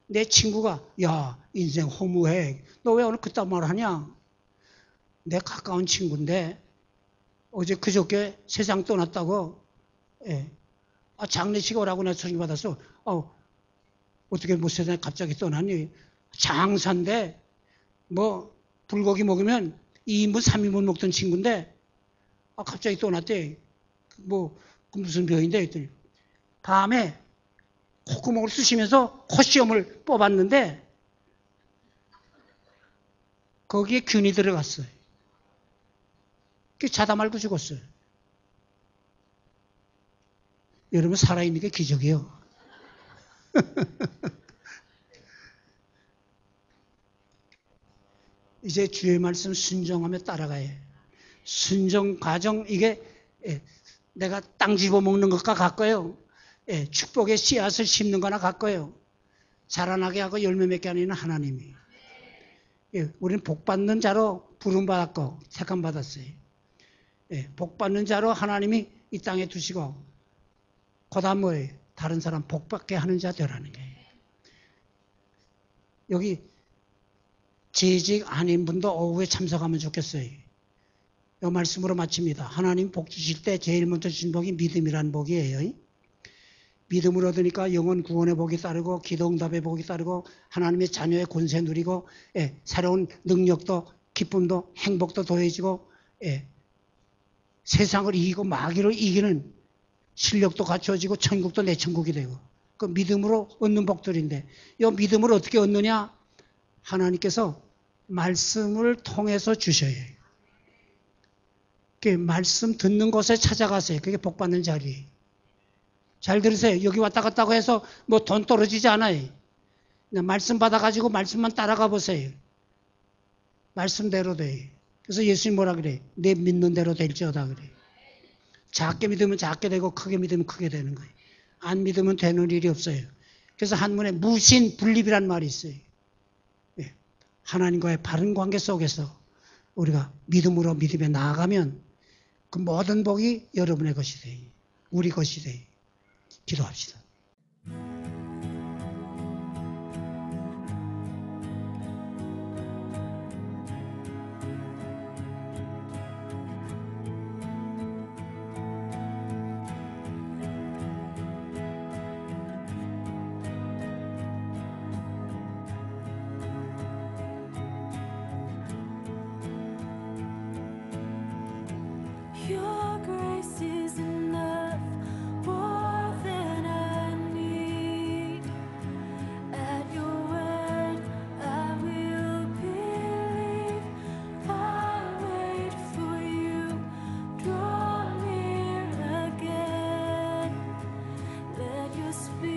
내 친구가 야 인생 허무해. 너 왜 오늘 그딴 말 하냐? 내 가까운 친구인데 어제 그저께 세상 떠났다고 장례식 오라고 내가 초청받았어. 어떻게 뭐 세상에 갑자기 떠나니? 장사인데 뭐 불고기 먹으면 2인분 3인분 먹던 친구인데 갑자기 떠났대. 뭐 무슨 병인데 했더니 밤에 콧구멍을 쑤시면서 콧시험을 뽑았는데 거기에 균이 들어갔어요. 자다 말고 죽었어요. 여러분 살아있는 게 기적이에요. 이제 주의 말씀 순종하며 따라가야 해요. 순종 과정 이게 내가 땅 집어먹는 것과 같고요. 축복의 씨앗을 심는 거나 같고요. 자라나게 하고 열매 맺게 하는 하나님이. 우리는 복받는 자로 부름받았고 택함받았어요. 복받는 자로 하나님이 이 땅에 두시고 그다음 뭐예요? 다른 사람 복받게 하는 자 되라는 거예요. 여기 재직 아닌 분도 오후에 참석하면 좋겠어요. 이 말씀으로 마칩니다. 하나님 복 주실 때 제일 먼저 주신 복이 믿음이라는 복이에요. 믿음을 얻으니까 영혼 구원의 복이 따르고 기도응답의 복이 따르고 하나님의 자녀의 권세 누리고 새로운 능력도 기쁨도 행복도 더해지고 세상을 이기고 마귀를 이기는 실력도 갖춰지고 천국도 내 천국이 되고 그 믿음으로 얻는 복들인데 이 믿음을 어떻게 얻느냐? 하나님께서 말씀을 통해서 주셔야 해요. 말씀 듣는 곳에 찾아가세요. 그게 복받는 자리예요. 잘 들으세요. 여기 왔다 갔다 해서 뭐 돈 떨어지지 않아요. 그냥 말씀 받아가지고 말씀만 따라가 보세요. 말씀대로 돼요. 그래서 예수님 뭐라 그래? 내 믿는 대로 될지어다 그래. 작게 믿으면 작게 되고 크게 믿으면 크게 되는 거예요. 안 믿으면 되는 일이 없어요. 그래서 한문에 무신 분립이란 말이 있어요. 하나님과의 바른 관계 속에서 우리가 믿음으로 믿음에 나아가면 그 모든 복이 여러분의 것이 돼요. 우리 것이 돼요. 기도합시다. Your grace is enough, more than I need. must be